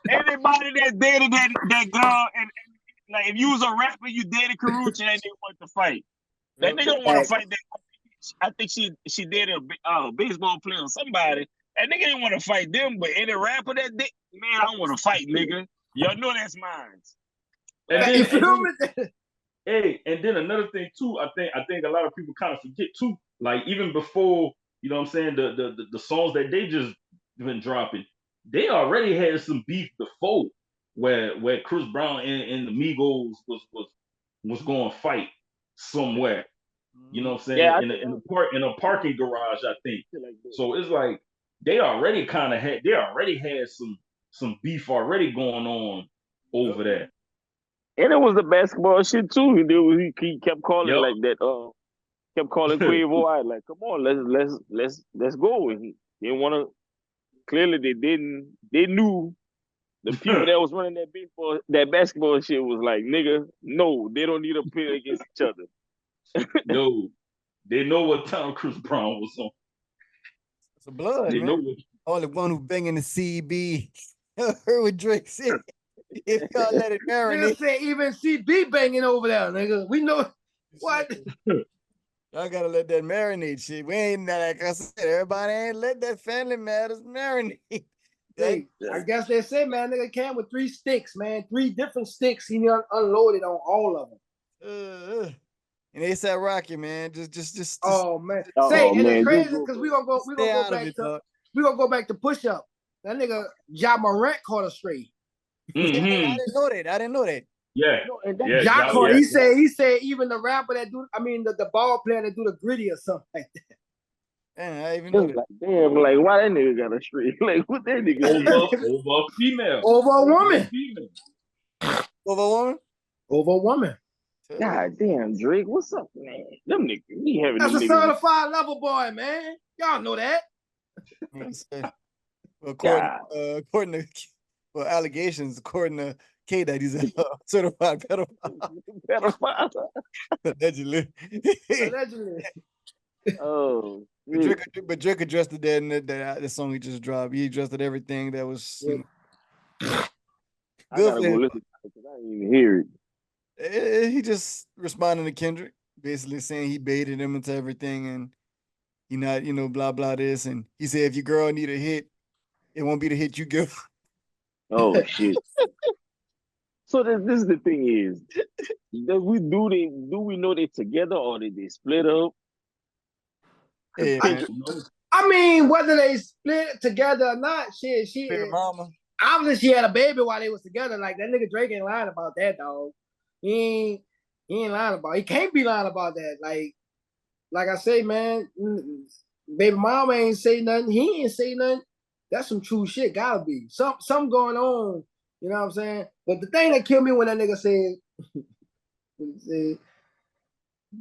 Anybody that dated that girl, and like, if you was a rapper, you dated Karuchi, and they want to fight. That nigga don't want to fight that. I think she dated a baseball player or somebody. That nigga didn't want to fight them, but any rapper man, I don't want to fight, nigga. Y'all know that's mine. And Hey, and then another thing too, I think a lot of people kind of forget too. Like even before, you know what I'm saying, the songs that they just been dropping, they already had some beef before where Chris Brown and the Migos was going to fight somewhere. You know what I'm saying? Yeah, In a parking garage, I think. like that. So it's like they already had some beef already going on over there. And it was the basketball shit too. He kept calling Yep. like that. Kept calling Quavo out like, "Come on, let's go." And he didn't want to. Clearly, they didn't. They knew the people that was running that basketball shit was like, "Nigga, no, they don't need to play against each other." No, they know what time Chris Brown was on. It's a blood, They man. know what. Only one who banging the CB. Heard what Drake said. If y'all let it Nigga marinate, say even CB banging over there, nigga. We know what. y'all gotta let that marinate shit. We ain't like I said, everybody ain't let that family matters marinate. Hey, I guess they said, man, nigga came with 3 sticks, man. 3 different sticks. He unloaded on all of them. And they said Rocky, man. Just Oh man. Oh, Say, and man, it's crazy you because we gonna go stay out of back it, to dog. push up. That nigga Ja Morant caught a straight. I didn't know that. Yeah, yeah, Ja caught. yeah. He said even the rapper that do, I mean the ball player that do the gritty or something like that. Damn, I even know like, that. damn, like why that nigga got a streak? Like what that nigga did? Over a female. Over a woman. Over a woman? Over a woman. God damn, Drake, what's up, man? Them niggas, we having That's them a niggas. certified lover boy, man. Y'all know that. According to allegations, according to K, that he's a certified pedophile. Allegedly. Allegedly. Oh, but Drake addressed that in the song he just dropped. He addressed everything that was I gotta go listen to it because I didn't even hear it. He just responding to Kendrick, basically saying he baited him into everything and he not, blah, blah, this. And he said, if your girl need a hit, it won't be the hit you give. Oh, shit. So this is the thing is, do we know they together or did they split up? Hey, I mean, whether they split together or not, she mama. Obviously she had a baby while they was together. Like that nigga Drake ain't lying about that, dog. He ain't lying about it. He can't be lying about that. Like I say, man, baby mama ain't say nothing. He ain't say nothing. That's some true shit. Gotta be. Something going on. You know what I'm saying? But the thing that killed me when that nigga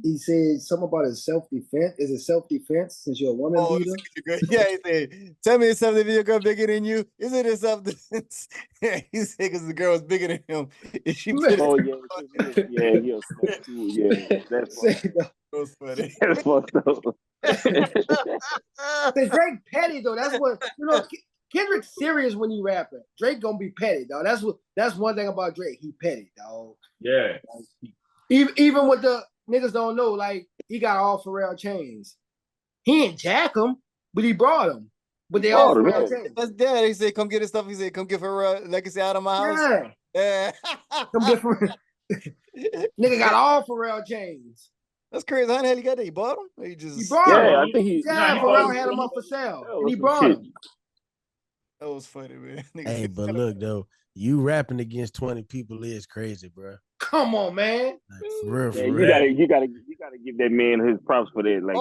he said something about his self-defense. Is it self-defense since you're a woman beater? Yeah, he said, tell me something if your girl bigger than you. Is it in self-defense? He said because the girl is bigger than him. Is she Yeah, that's funny. That's fucked up. The Drake petty though. That's what Kendrick's serious when he rapping. Drake gonna be petty, dog. That's one thing about Drake. He petty, dog. Yeah. Even with the niggas don't know, like he got all Pharrell chains. He ain't jack them, but he brought them. But they all Pharrell chains. That's dad. He said, "Come get his stuff." He said, "Come get Pharrell legacy out of my house." Yeah. Come get Pharrell. Nigga got all Pharrell chains. That's crazy. How the hell he got that? He bought them? He brought them. I think he. Pharrell had them up for sale, and he brought them. That was funny, man. Hey, but look though, you rapping against 20 people is crazy, bro. Come on, man. Like, for real, for real. You gotta give that man his props for that. Like,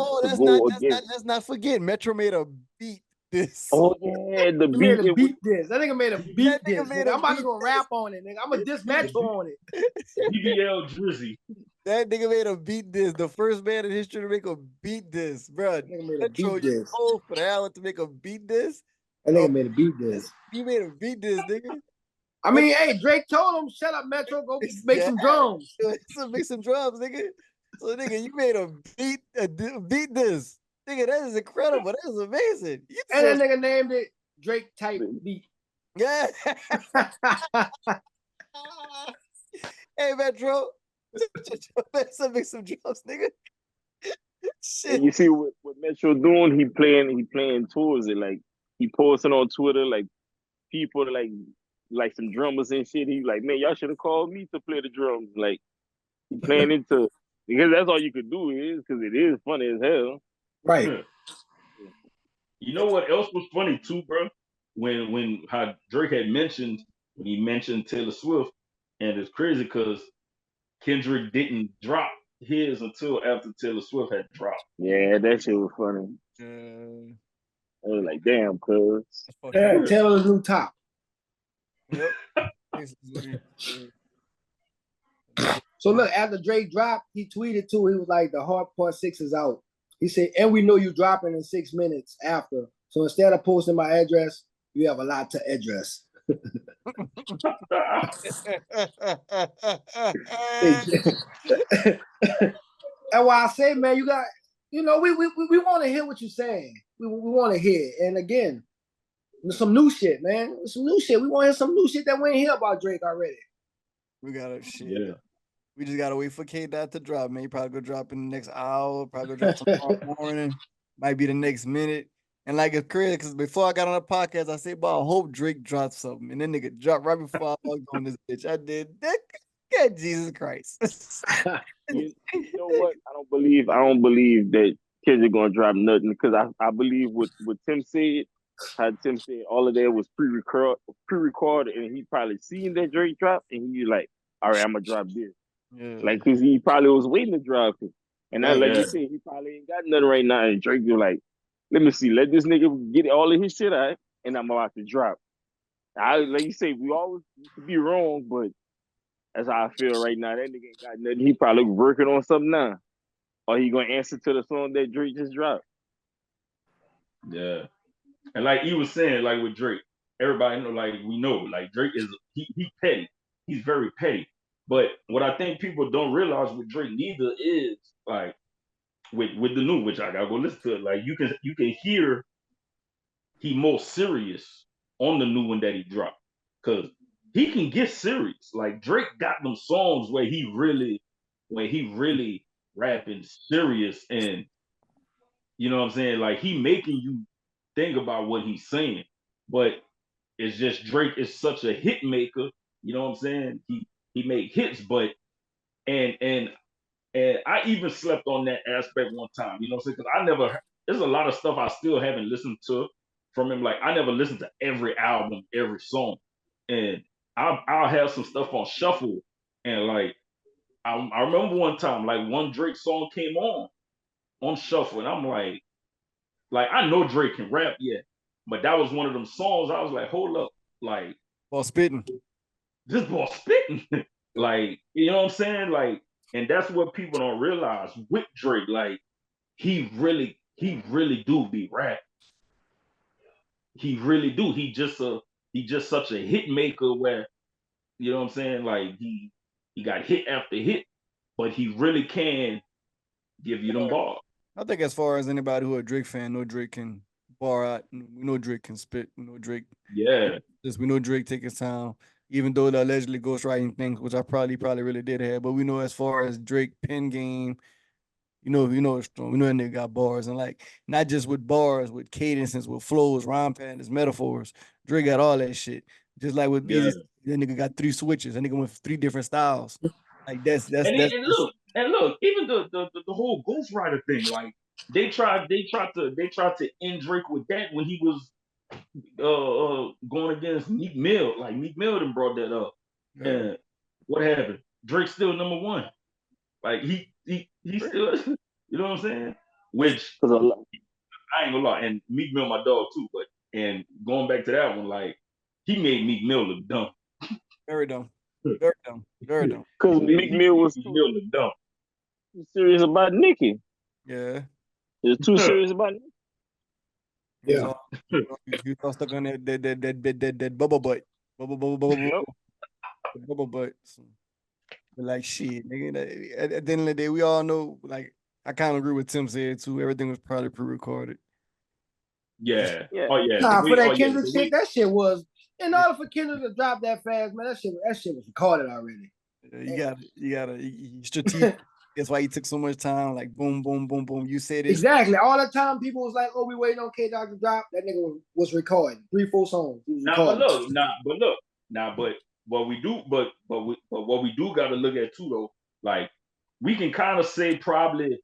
let's not forget, Metro made a beat this. Oh yeah, the beat. Made a beat this. That nigga made a beat this. Nigga. I'm about to go rap on it, nigga. I'm a diss Metro on it. BBL Drizzy. That nigga made a beat this. The first man in history to make a beat this, bro. Metro, you old for the hell to make a beat this. That nigga made a beat this. You made a beat this, nigga. I mean, hey, Drake told him, shut up, Metro, go make some drums. Make some drums, nigga. So, nigga, you made a beat this. Nigga, that is incredible. That is amazing. And that nigga named it Drake type beat. Yeah. Hey, Metro. Make some drums, nigga. Shit. And you see what Metro doing? He playing towards it. Like, he posting on Twitter, like, people like some drummers and shit. He like, man, y'all should have called me to play the drums. Like, He playing into because that's all you could do is because it is funny as hell. Right. You know what else was funny too, bro? When how Drake had mentioned when he mentioned Taylor Swift, and it's crazy because Kendrick didn't drop his until after Taylor Swift had dropped. Yeah, that shit was funny. I was like, damn, cuz. Yeah, Taylor's new top. Yep. So look, after Drake dropped, he tweeted too. He was like, "The hard part 6 is out." He said, "And we know you dropping in 6 minutes after. So instead of posting my address, you have a lot to address." And why I say, man, you got, we want to hear what you're saying. We want to hear. And again, some new shit, man. Some new shit. We want to hear some new shit that we ain't hear about Drake already. We gotta shit. Yeah. We just gotta wait for K-Dot to drop, man. He probably gonna drop in the next hour, probably gonna drop tomorrow morning, might be the next minute. And like it's crazy because before I got on the podcast, I said, "But I hope Drake drops something." And then nigga dropped right before I was on this bitch. I did. God, Jesus Christ. You know what? I don't believe that Kendrick gonna drop nothing because I believe what Tim said. How Tim said all of that was pre-recorded, and he probably seen that Drake drop, and he like, all right, I'm gonna drop this. Yeah. Like, cause he probably was waiting to drop it, and Right, like you said, he probably ain't got nothing right now. And Drake was like, let me see, let this nigga get all of his shit out, and I'm about to drop. Like you say, we always could be wrong, but that's how I feel right now. That nigga ain't got nothing. He probably working on something now, or he gonna answer to the song that Drake just dropped. Yeah. And like he was saying, like with Drake, everybody know, like we know, like Drake is he petty. He's very petty. But what I think people don't realize with Drake neither is like with the new, which I gotta go listen to it. Like you can hear he more serious on the new one that he dropped. Cause he can get serious. Like Drake got them songs where he really rapping serious, and you know what I'm saying? Like he making you think about what he's saying. But it's just Drake is such a hit maker. You know what I'm saying? He made hits, but and I even slept on that aspect one time. You know what I'm saying? Because there's a lot of stuff I still haven't listened to from him. Like I never listened to every album, every song, and I'll have some stuff on shuffle. And like I remember one time, like one Drake song came on shuffle, and I'm like I know Drake can rap, yeah, but that was one of them songs I was like, hold up, like, ball spitting. This ball spitting, like, you know what I'm saying, like, and that's what people don't realize with Drake, like, he really do be rap. He really do. He just such a hit maker where, you know what I'm saying, like he got hit after hit, but he really can give you them balls. I think as far as anybody who a Drake fan, know Drake can bar out. We know Drake can spit. We know Drake. Yeah. We know Drake take his time, even though the allegedly ghostwriting things, which I probably really did have. But we know as far as Drake pen game, it's strong. We know that nigga got bars, and like not just with bars, with cadences, with flows, rhyme patterns, metaphors. Drake got all that shit. Just like with Beezy, that nigga got 3 switches. That nigga went for 3 different styles. Like that's and look, even the whole ghostwriter thing, like they tried to end Drake with that when he was going against Meek Mill. Like Meek Mill done brought that up. Yeah. And what happened? Drake's still number 1. Like he still, you know what I'm saying? Which I ain't gonna lie, and Meek Mill my dog too, but and going back to that one, like he made Meek Mill look dumb. Very dumb. Very dumb. Very dumb. Because Meek Mill was too serious about Nicki. Yeah. He was too serious about Nicki. Yeah. You got stuck on that bubble butt. Bubble butt. But like shit, nigga. At the end of the day, we all know, like, I kind of agree with Tim said too. Everything was probably pre-recorded. Yeah. Oh yeah. Nah, for that Kendrick shit, that shit was, in order for Kendrick to drop that fast, man, that shit was recorded already. You gotta strategic. That's why he took so much time. Like boom, boom, boom, boom. You said it exactly. All the time, people was like, "Oh, we waiting on K-Dot to drop." That nigga was recording 3-4 songs. But what we do got to look at too, though. Like we can kind of say probably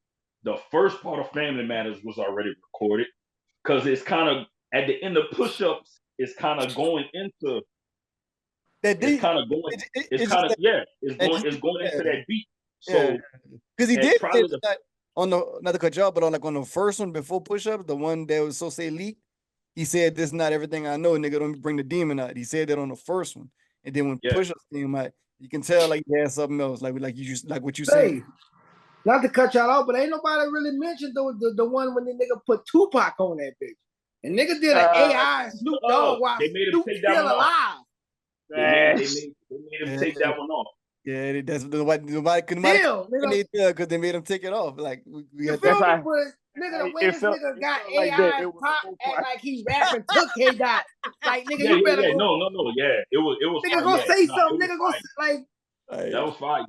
the first part of Family Matters was already recorded because it's kind of at the end of push-ups. It's kind of going into. It's kind of going. It's kind of It's going into that beat. So because he did probably on the not to cut you off, but on the first one before push-ups, the one that was so say leak, he said, "This is not everything I know, nigga. Don't bring the demon out." He said that on the first one, and then when push-ups came out, you can tell like he had something else, like you just like what you said. Not to cut y'all off, but ain't nobody really mentioned the one when the nigga put Tupac on that bitch, and nigga did an AI Snoop Dogg while Snoop still alive. They made him take that one off. Yeah, that's nobody couldn't because they made him take it off. Like we you feel me? But nigga, the way this nigga got AI pop and like he rapping took K Dot. Like nigga, you better go. No. Yeah, it was. Nigga, go say something. Nigga, go like. That was fire.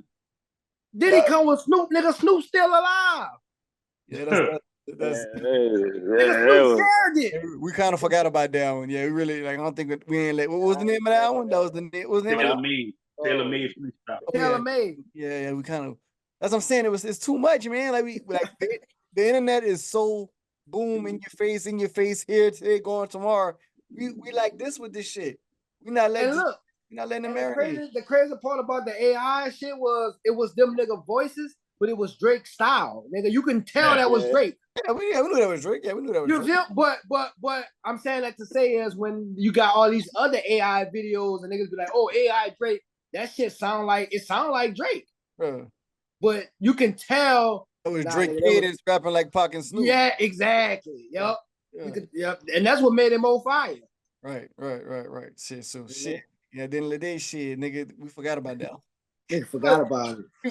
Did he come with Snoop? Nigga, Snoop still alive. Yeah, that's nigga, Snoop shared it. We kind of forgot about that one. Yeah, we really like. I don't think we ain't let. What was the name of that one? That was the name. What was the name of that one? Taylor Made freestyle. Taylor Made. Yeah, we kind of. That's what I'm saying. It's too much, man. Like the internet is so boom in your face here today, going tomorrow. We like this with this shit. We not letting. And look, we're not letting them marinate. The crazy part about the AI shit was it was them nigga voices, but it was Drake style. Nigga, you can tell that was Drake. Yeah, we knew that was Drake. Yeah, we knew that was Drake. But I'm saying that to say is when you got all these other AI videos and niggas be like, oh, AI Drake. That shit sound like Drake, but you can tell it was Drake Cadence rapping like Pac and Snoop. Yeah, exactly. Yep. Yep. And that's what made him on fire. Right. Shit. So shit. Yeah, then the day shit, nigga, we forgot about that. Nigga forgot about it. We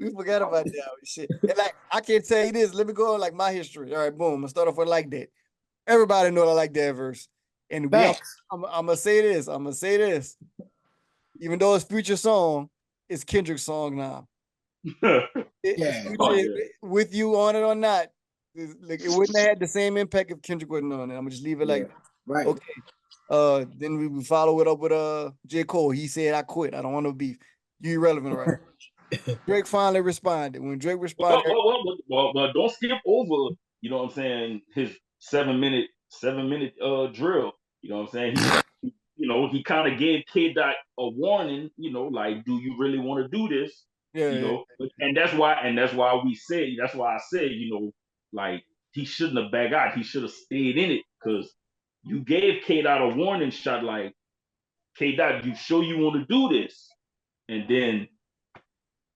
forgot about that shit. And like I can't tell you this. Let me go on like my history. All right, boom. I'm gonna start off with like that. Everybody know I like that verse. And I'm gonna say this. Even though it's Future song, it's Kendrick's song now. With you on it or not, it wouldn't have had the same impact if Kendrick wasn't on it. I'm gonna just leave it like that. Right. Okay. Then we follow it up with J. Cole. He said, "I quit. I don't want no beef. You irrelevant, right?" Drake finally responded. When Drake responded, well, don't skip over. You know what I'm saying? His 7 minute drill. You know what I'm saying? He kind of gave K Dot a warning, like, do you really want to do this? And that's why I said, like, he shouldn't have backed out. He should have stayed in it because you gave K Dot a warning shot, like, K Dot, you sure you want to do this? And then,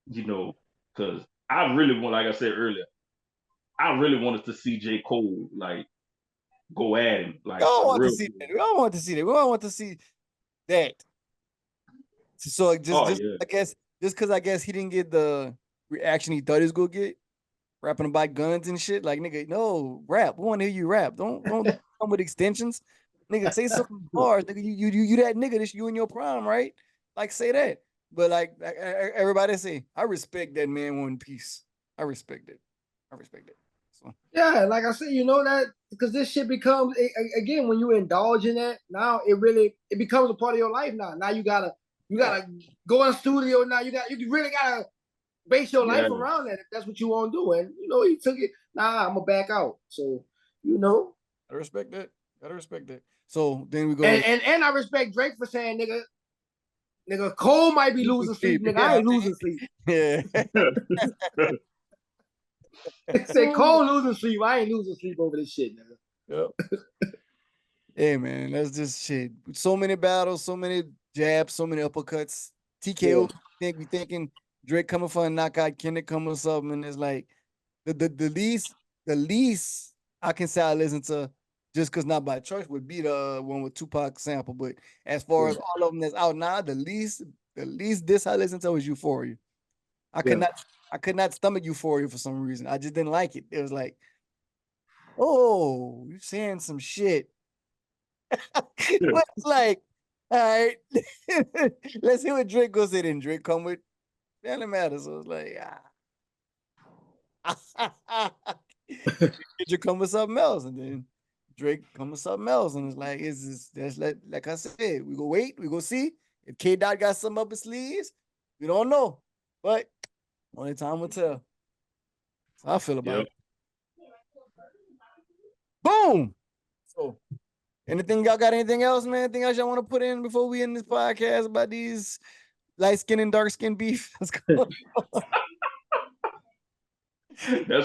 because I really want, like I said earlier, I really wanted to see J. Cole, like, go at him. Like, we don't want to see that. We don't want to see that. We don't want to see that. So I guess just because I guess he didn't get the reaction he thought he was gonna get, rapping about guns and shit. Like, nigga, no, rap. We want to hear you rap. Don't come with extensions. Nigga, say something bars. Nigga, you that nigga. This you in your prime, right? Like, say that. But like everybody say, I respect that man One Piece. I respect it. So. Yeah, like I said, that because this shit becomes again when you indulge in that, now it becomes a part of your life now. Now you gotta go in the studio now. You really gotta base your life around that if that's what you want to do. And he took it. Nah, I'm gonna back out. So I respect that. Gotta respect that. So then we go and I respect Drake for saying nigga Cole might be losing sleep. Nigga, I ain't losing sleep. Yeah. Say Cole losing sleep. I ain't losing sleep over this shit, nigga. Yep. Hey man, that's just shit. So many battles, so many jabs, so many uppercuts. TKO. We thinking Drake coming for a knockout, Kendrick coming with something, and it's like the least I can say I listen to just because not by choice would be the one with Tupac sample. But as far as all of them that's out now, the least this I listen to was Euphoria. I could not stomach Euphoria for some reason. I just didn't like it. It was like, oh, you're saying some shit. It's like, all right, let's hear what Drake goes in and Drake come with Family Matters. So it's like, Drake come with something else, and then Drake come with something else, and it's like, that's like I said, we go wait, we go see if K Dot got something up his sleeves. We don't know, but Only time will tell. That's how I feel about it. Boom. So, y'all got anything else, man? Anything else y'all want to put in before we end this podcast about these light skin and dark skin beef? That's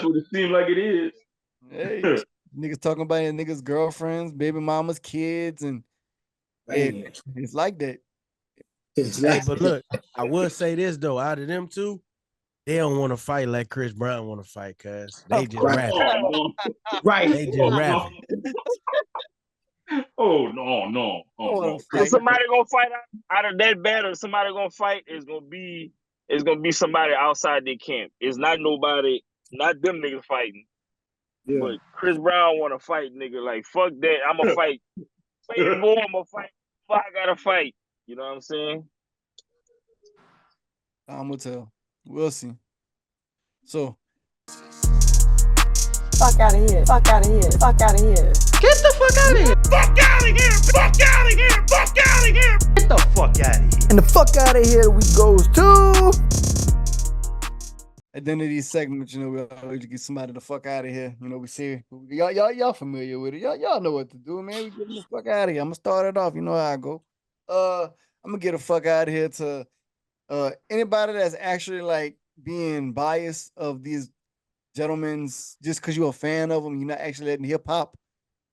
what it seems like it is. Hey, niggas talking about niggas' girlfriends, baby mamas, kids, and it's like that. Hey, but look, I will say this though, out of them two, they don't want to fight like Chris Brown want to fight, cuz they just rapping. Right. They just rapping. Oh, no. If somebody gonna fight out of that battle, somebody gonna fight is gonna be somebody outside their camp. It's not nobody, not them niggas fighting. Yeah. But Chris Brown wanna fight, nigga. Like, fuck that. I'ma fight. Boy, I'ma fight. I gotta fight. You know what I'm saying? I'm gonna tell. We'll see. So fuck out of here. Fuck out of here. Fuck out of here. Get the fuck out of here. Fuck out of here. Fuck out of here. Fuck out of here. Get the fuck out of here. And the fuck out of here we goes to. At the end of these segments, we always get somebody the fuck out of here. We say y'all familiar with it. Y'all know what to do, man. We get the fuck out of here. I'm gonna start it off. You know how I go. I'm gonna get the fuck out of here to anybody that's actually like being biased of these gentlemen's just because you're a fan of them, you're not actually letting hip hop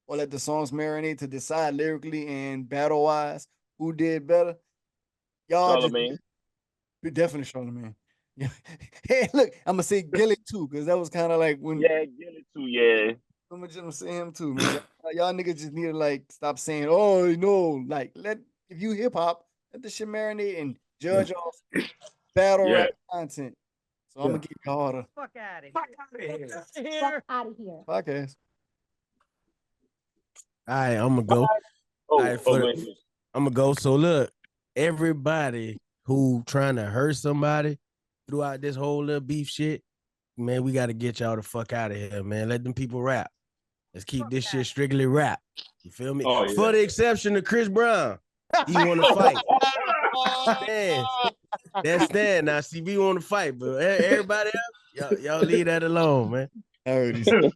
or let the songs marinate to decide lyrically and battle wise who did better. Y'all definitely Charlamagne. Yeah. Hey, look, I'm gonna say Gilly too, because that was kind of like when Gilly too, yeah. I'm gonna say him too, man. Y'all niggas just need to like stop saying, oh no, like if you hip hop, let the shit marinate and judge off battle rap content. So I'm gonna get you harder. Fuck out of here. Fuck out of here. Podcast. All right, I'm gonna go. I'm gonna go. So look, everybody who trying to hurt somebody throughout this whole little beef shit, man, we gotta get y'all the fuck out of here, man. Let them people rap. Let's keep this shit strictly rap. You feel me? Oh, yeah. For the exception of Chris Brown. He want to fight. Man, that's Stan. Now, CV want to fight, but everybody else, y'all leave that alone, man. I already said.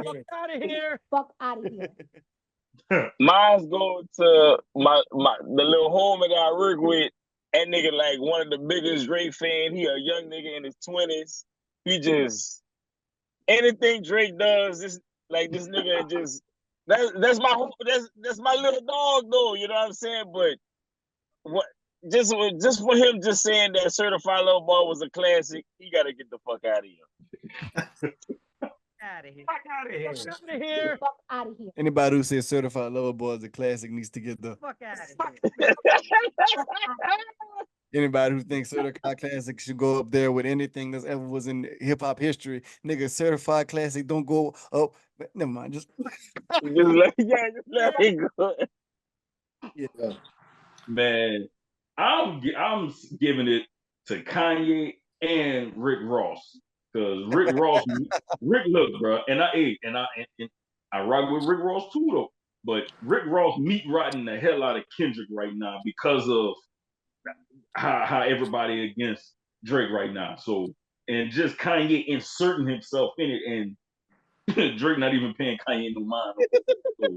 Fuck out of here. Fuck out of here. Mine's go to the little homie that I work with. That nigga like one of the biggest Drake fan. He a young nigga in his 20s. He just anything Drake does, this nigga just that's my little dog though. You know what I'm saying? But what just for him just saying that Certified Lover Boy was a classic, he gotta get the fuck out of here. Out of here. Fuck out of here. Fuck out of here. Fuck out of here. Anybody who says Certified Lover Boy is a classic needs to get the fuck out of here. Anybody who thinks Certified Classic should go up there with anything that's ever was in hip hop history, nigga, Certified Classic don't go up. Never mind, just let it go. Yeah, man, I'm giving it to Kanye and Rick Ross. Because Rick Ross, look, bro, and I rock with Rick Ross too, though. But Rick Ross meat rotting the hell out of Kendrick right now because of how everybody against Drake right now. So, and just Kanye inserting himself in it, and Drake not even paying Kanye no mind. So,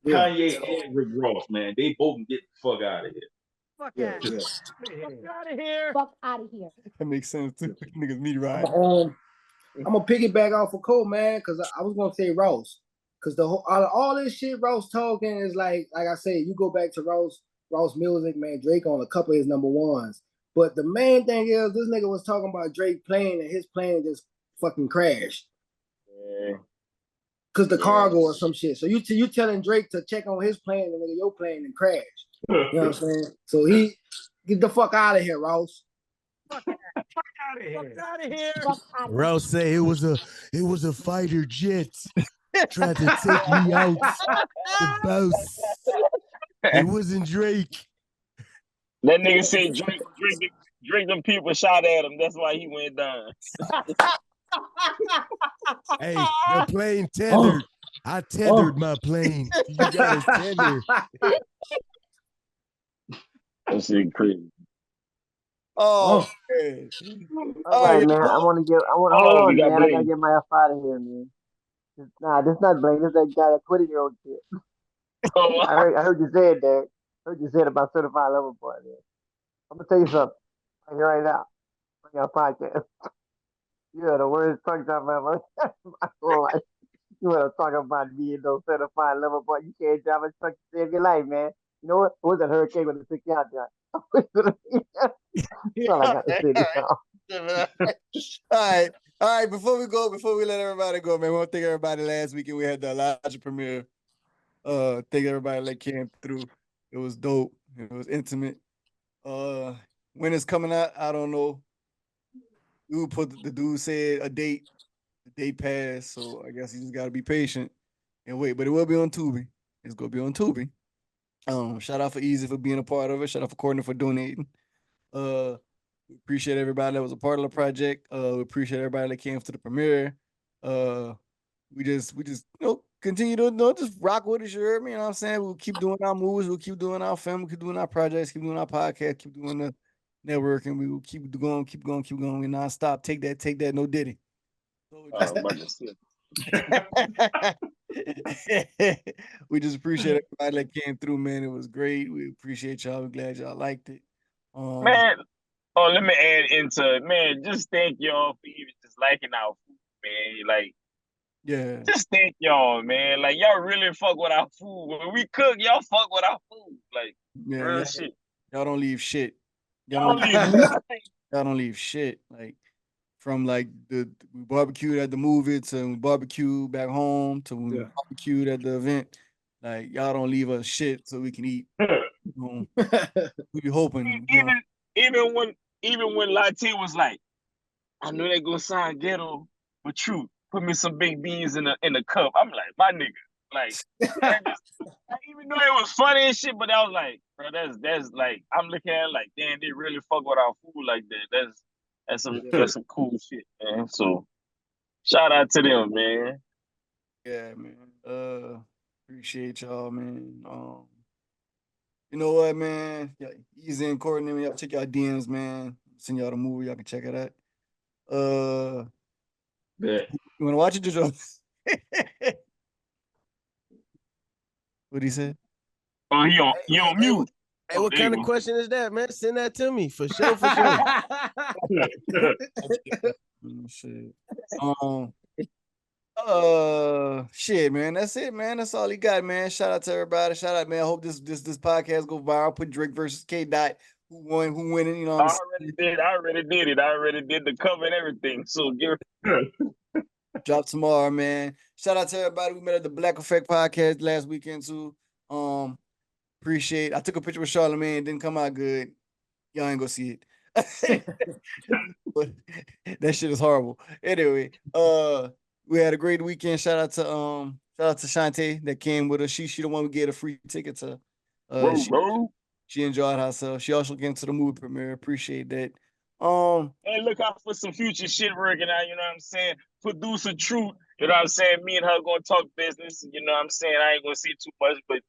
Kanye and Rick Ross, man, they both can get the fuck out of here. Fuck out of here. Fuck out of here. Fuck out of here. That makes sense too. Niggas meat right. I'm gonna piggyback off of Cole, man, because I was gonna say Ross, because the whole all this shit Ross talking is like I said, you go back to Ross music, man. Drake on a couple of his number ones, but the main thing is this nigga was talking about Drake plane and his plane just fucking crashed. Yeah. Cause the cargo or some shit. So you telling Drake to check on his plane and nigga your plane and crash. You know what I'm saying? So he get the fuck out of here, Ross. Fuck out of here. Fuck out of here. Ross say it was a fighter jet tried to take me out the boss. It wasn't Drake. That nigga said Drake them people shot at him. That's why he went down. Hey, the plane tethered. I tethered my plane. You got to tether. That shit crazy. Oh, man. All All right, right, man. I want to give. Hold Hold on, we on, got man. I gotta Blaine. get my F out of here, man. Nah, this not Blake. This that guy, that 20-year-old kid. Oh, I heard you said that. Heard you said about certified lover boy. Man. I'm gonna tell you something right here, right now. On your podcast. Yeah, the worst talk about my whole life. You want to talk about being no certified lover boy? You can't drive a truck to save your life, man. You know what? It was that hurricane when they took you out there. That's all I got to say to y'all. All right. Before we let everybody go, man, we want to thank everybody. Last weekend we had the Elijah premiere. Thank everybody that came through. It was dope. It was intimate. When it's coming out, I don't know. The dude said a date. The date passed, so I guess you just gotta be patient and wait. But it will be on Tubi. It's gonna be on Tubi. Shout out for Easy for being a part of it. Shout out for Courtney for donating. We appreciate everybody that was a part of the project. We appreciate everybody that came to the premiere. We just continue to just rock with us. You heard me? You know what I'm saying? We'll keep doing our movies. We'll keep doing our film. We'll keep doing our projects. Keep doing our podcast. Keep doing the networking. We will keep going. We non-stop. Take that. No Diddy. So we just appreciate everybody that came through, man. It was great. We appreciate y'all. We're glad y'all liked it. Man, let me add into it. Man, just thank y'all for even just liking our food, man. Like, yeah. Just thank y'all, man. Like, y'all really fuck with our food. When we cook, y'all fuck with our food. Like, real shit. Y'all don't leave shit. Y'all don't leave nothing. Y'all don't leave shit. Like, from like we barbecued at the movie to we barbecued back home to we barbecued at the event. Like, y'all don't leave us shit so we can eat. We be hoping. Even when Latte was like, I know they gonna sound ghetto, but true. Put me some baked beans in the cup. I'm like, my nigga. Like, even though it was funny and shit, but I was like, bro, that's like, I'm looking at it like, damn, they really fuck with our food like that. That's some cool shit, man. So shout out to them, man. Yeah, man. Appreciate y'all, man. You know what, man? Yeah, Easy and Courtney, y'all check y'all DMs, man. Send y'all the movie, y'all can check it out. Yeah. You wanna watch it, Jojo? What'd he say? Oh, he on mute. Hey, what kind of question is that, man? Send that to me for sure. Shit. Shit, man. That's it, man. That's all he got, man. Shout out to everybody. Shout out, man. I hope this podcast go viral. Put Drake versus K. Dot. Who winning? You know what I'm saying? I already did it. I already did the cover and everything. So drop tomorrow, man. Shout out to everybody. We met at the Black Effect podcast last weekend too. Appreciate. I took a picture with Charlamagne. Didn't come out good. Y'all ain't gonna see it. But that shit is horrible. Anyway, we had a great weekend. Shout out to Shantae that came with us. She the one who gave a free ticket to. She enjoyed herself. She also came to the movie premiere. Appreciate that. And look out for some future shit working out. You know what I'm saying? Producer Truth. You know what I'm saying? Me and her gonna talk business. You know what I'm saying? I ain't gonna say too much, but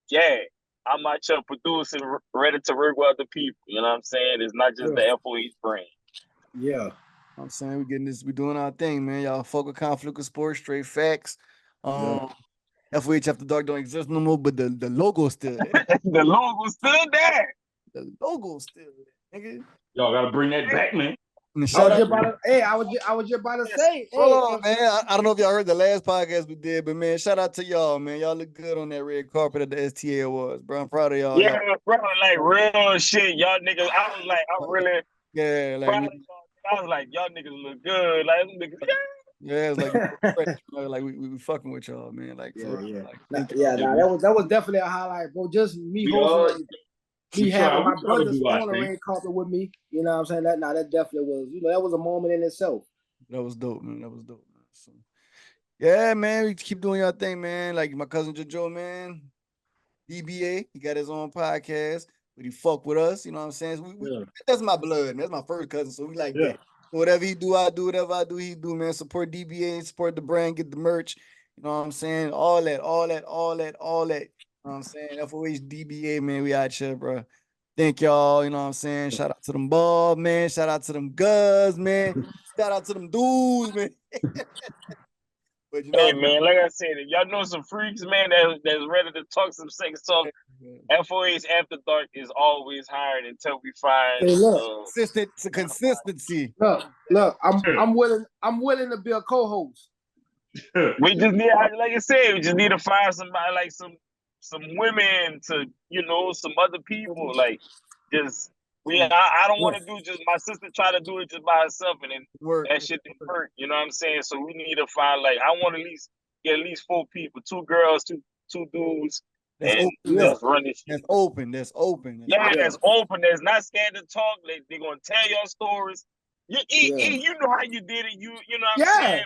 yeah, I'm out here producing, ready to work with other people. You know what I'm saying? It's not just the FOH brand. Yeah. I'm saying we doing our thing, man. Y'all fuck with Conflict of Sports, straight facts. FOH After Dark don't exist no more, but the logo's still there. The logo's still there. The logo's still there, nigga. Y'all gotta bring that back, man. I was just about to say. Hold on, man. I don't know if y'all heard the last podcast we did, but man, shout out to y'all, man. Y'all look good on that red carpet at the STA Awards, bro. I'm proud of y'all. Yeah, bro, like real shit. Y'all niggas, I was like, I'm really proud of y'all. I was like, y'all niggas look good. Like, niggas, yeah, it's like we fucking with y'all, man. Like, for real. Like, that was definitely a highlight, bro. Just me hosting, me having my brothers on the red carpet with me. You know what I'm saying? That definitely was, that was a moment in itself. That was dope, man. So, yeah, man, we keep doing your thing, man. Like my cousin JoJo, man, DBA, he got his own podcast, but he fuck with us. You know what I'm saying? That's my blood, man. That's my first cousin, so we like that. Whatever he do, I do. Whatever I do, he do, man. Support DBA, support the brand, get the merch. You know what I'm saying? All that. You know what I'm saying? FOH DBA, man. We out here, bro. Thank y'all. You know what I'm saying? Shout out to them ball, man. Shout out to them guys, man. Shout out to them dudes, man. But you know, Hey man, like I said, if y'all know some freaks, man, that's ready to talk some sex talk, FOH After Dark is always hired until we find. Hey, look, consistency. Look, I'm willing to be a co-host. We just need, like I said, we just need to find somebody like some women to, some other people. Like, just I don't want to do just my sister try to do it just by herself, and then that shit didn't work. You know what I'm saying? So we need to find I want to get at least 4 people, 2 girls, two dudes. That's and open. let's run this shit. That's open. That's open. That's open. That's not scared to talk. They're gonna tell your stories. You know how you did it. You know what I'm saying?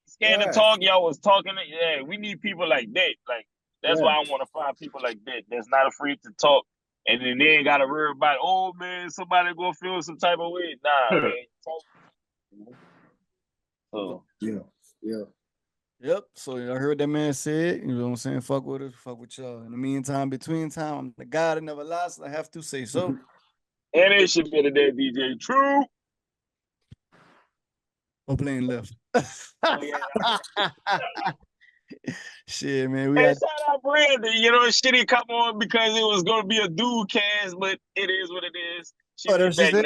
Scared to talk. Y'all was talking. Yeah, we need people like that. Like that's why I want to find people like that. That's not afraid to talk, and then they ain't gotta worry about. Oh man, somebody gonna feel some type of way. Nah, man. So yeah. Yep. So I heard that man said, you know what I'm saying? Fuck with us, fuck with y'all. In the meantime, between time, I'm the guy that never lies. I have to say so. And it should be the dead DJ True. Or playing left. Shit, man. Shout out Brandi. She didn't come on because it was gonna be a dude cast, but it is what it is. That she said?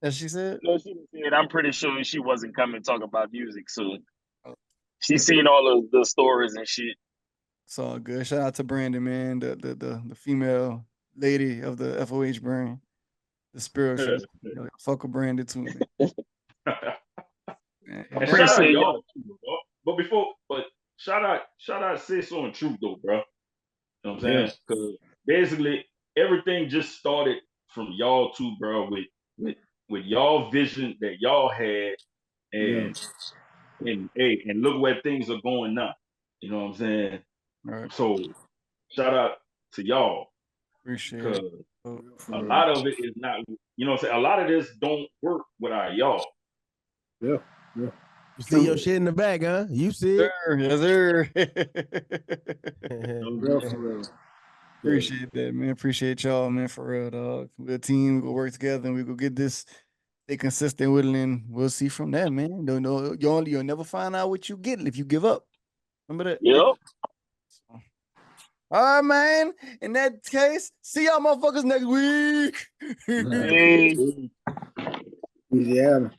That she said? No, she didn't say it. I'm pretty sure she wasn't coming to talk about music soon. She's seen all of the stories and shit. It's all good. Shout out to Brandi, man, the female lady of the FOH brand, the spiritual. Fuck with Brandi too, man. And shout out y'all too, bro. But shout out Sayso and Truth though, bro. You know what I'm saying? Because basically everything just started from y'all two, bro, with y'all vision that y'all had, and look where things are going now. You know what I'm saying? Right. So shout out to y'all. Appreciate it. Because a lot of it is not, you know what I'm saying? A lot of this don't work without y'all. Yeah. You see your shit in the back, huh? You see it? Yes, sir. Definitely. Appreciate that, man. Appreciate y'all, man, for real, dog. We're a team. We go work together and we go get this, stay consistent with it, and we'll see from that, man. Don't know, you'll never find out what you get if you give up. Remember that? Yep. All right, man. In that case, see y'all motherfuckers next week. Louisiana.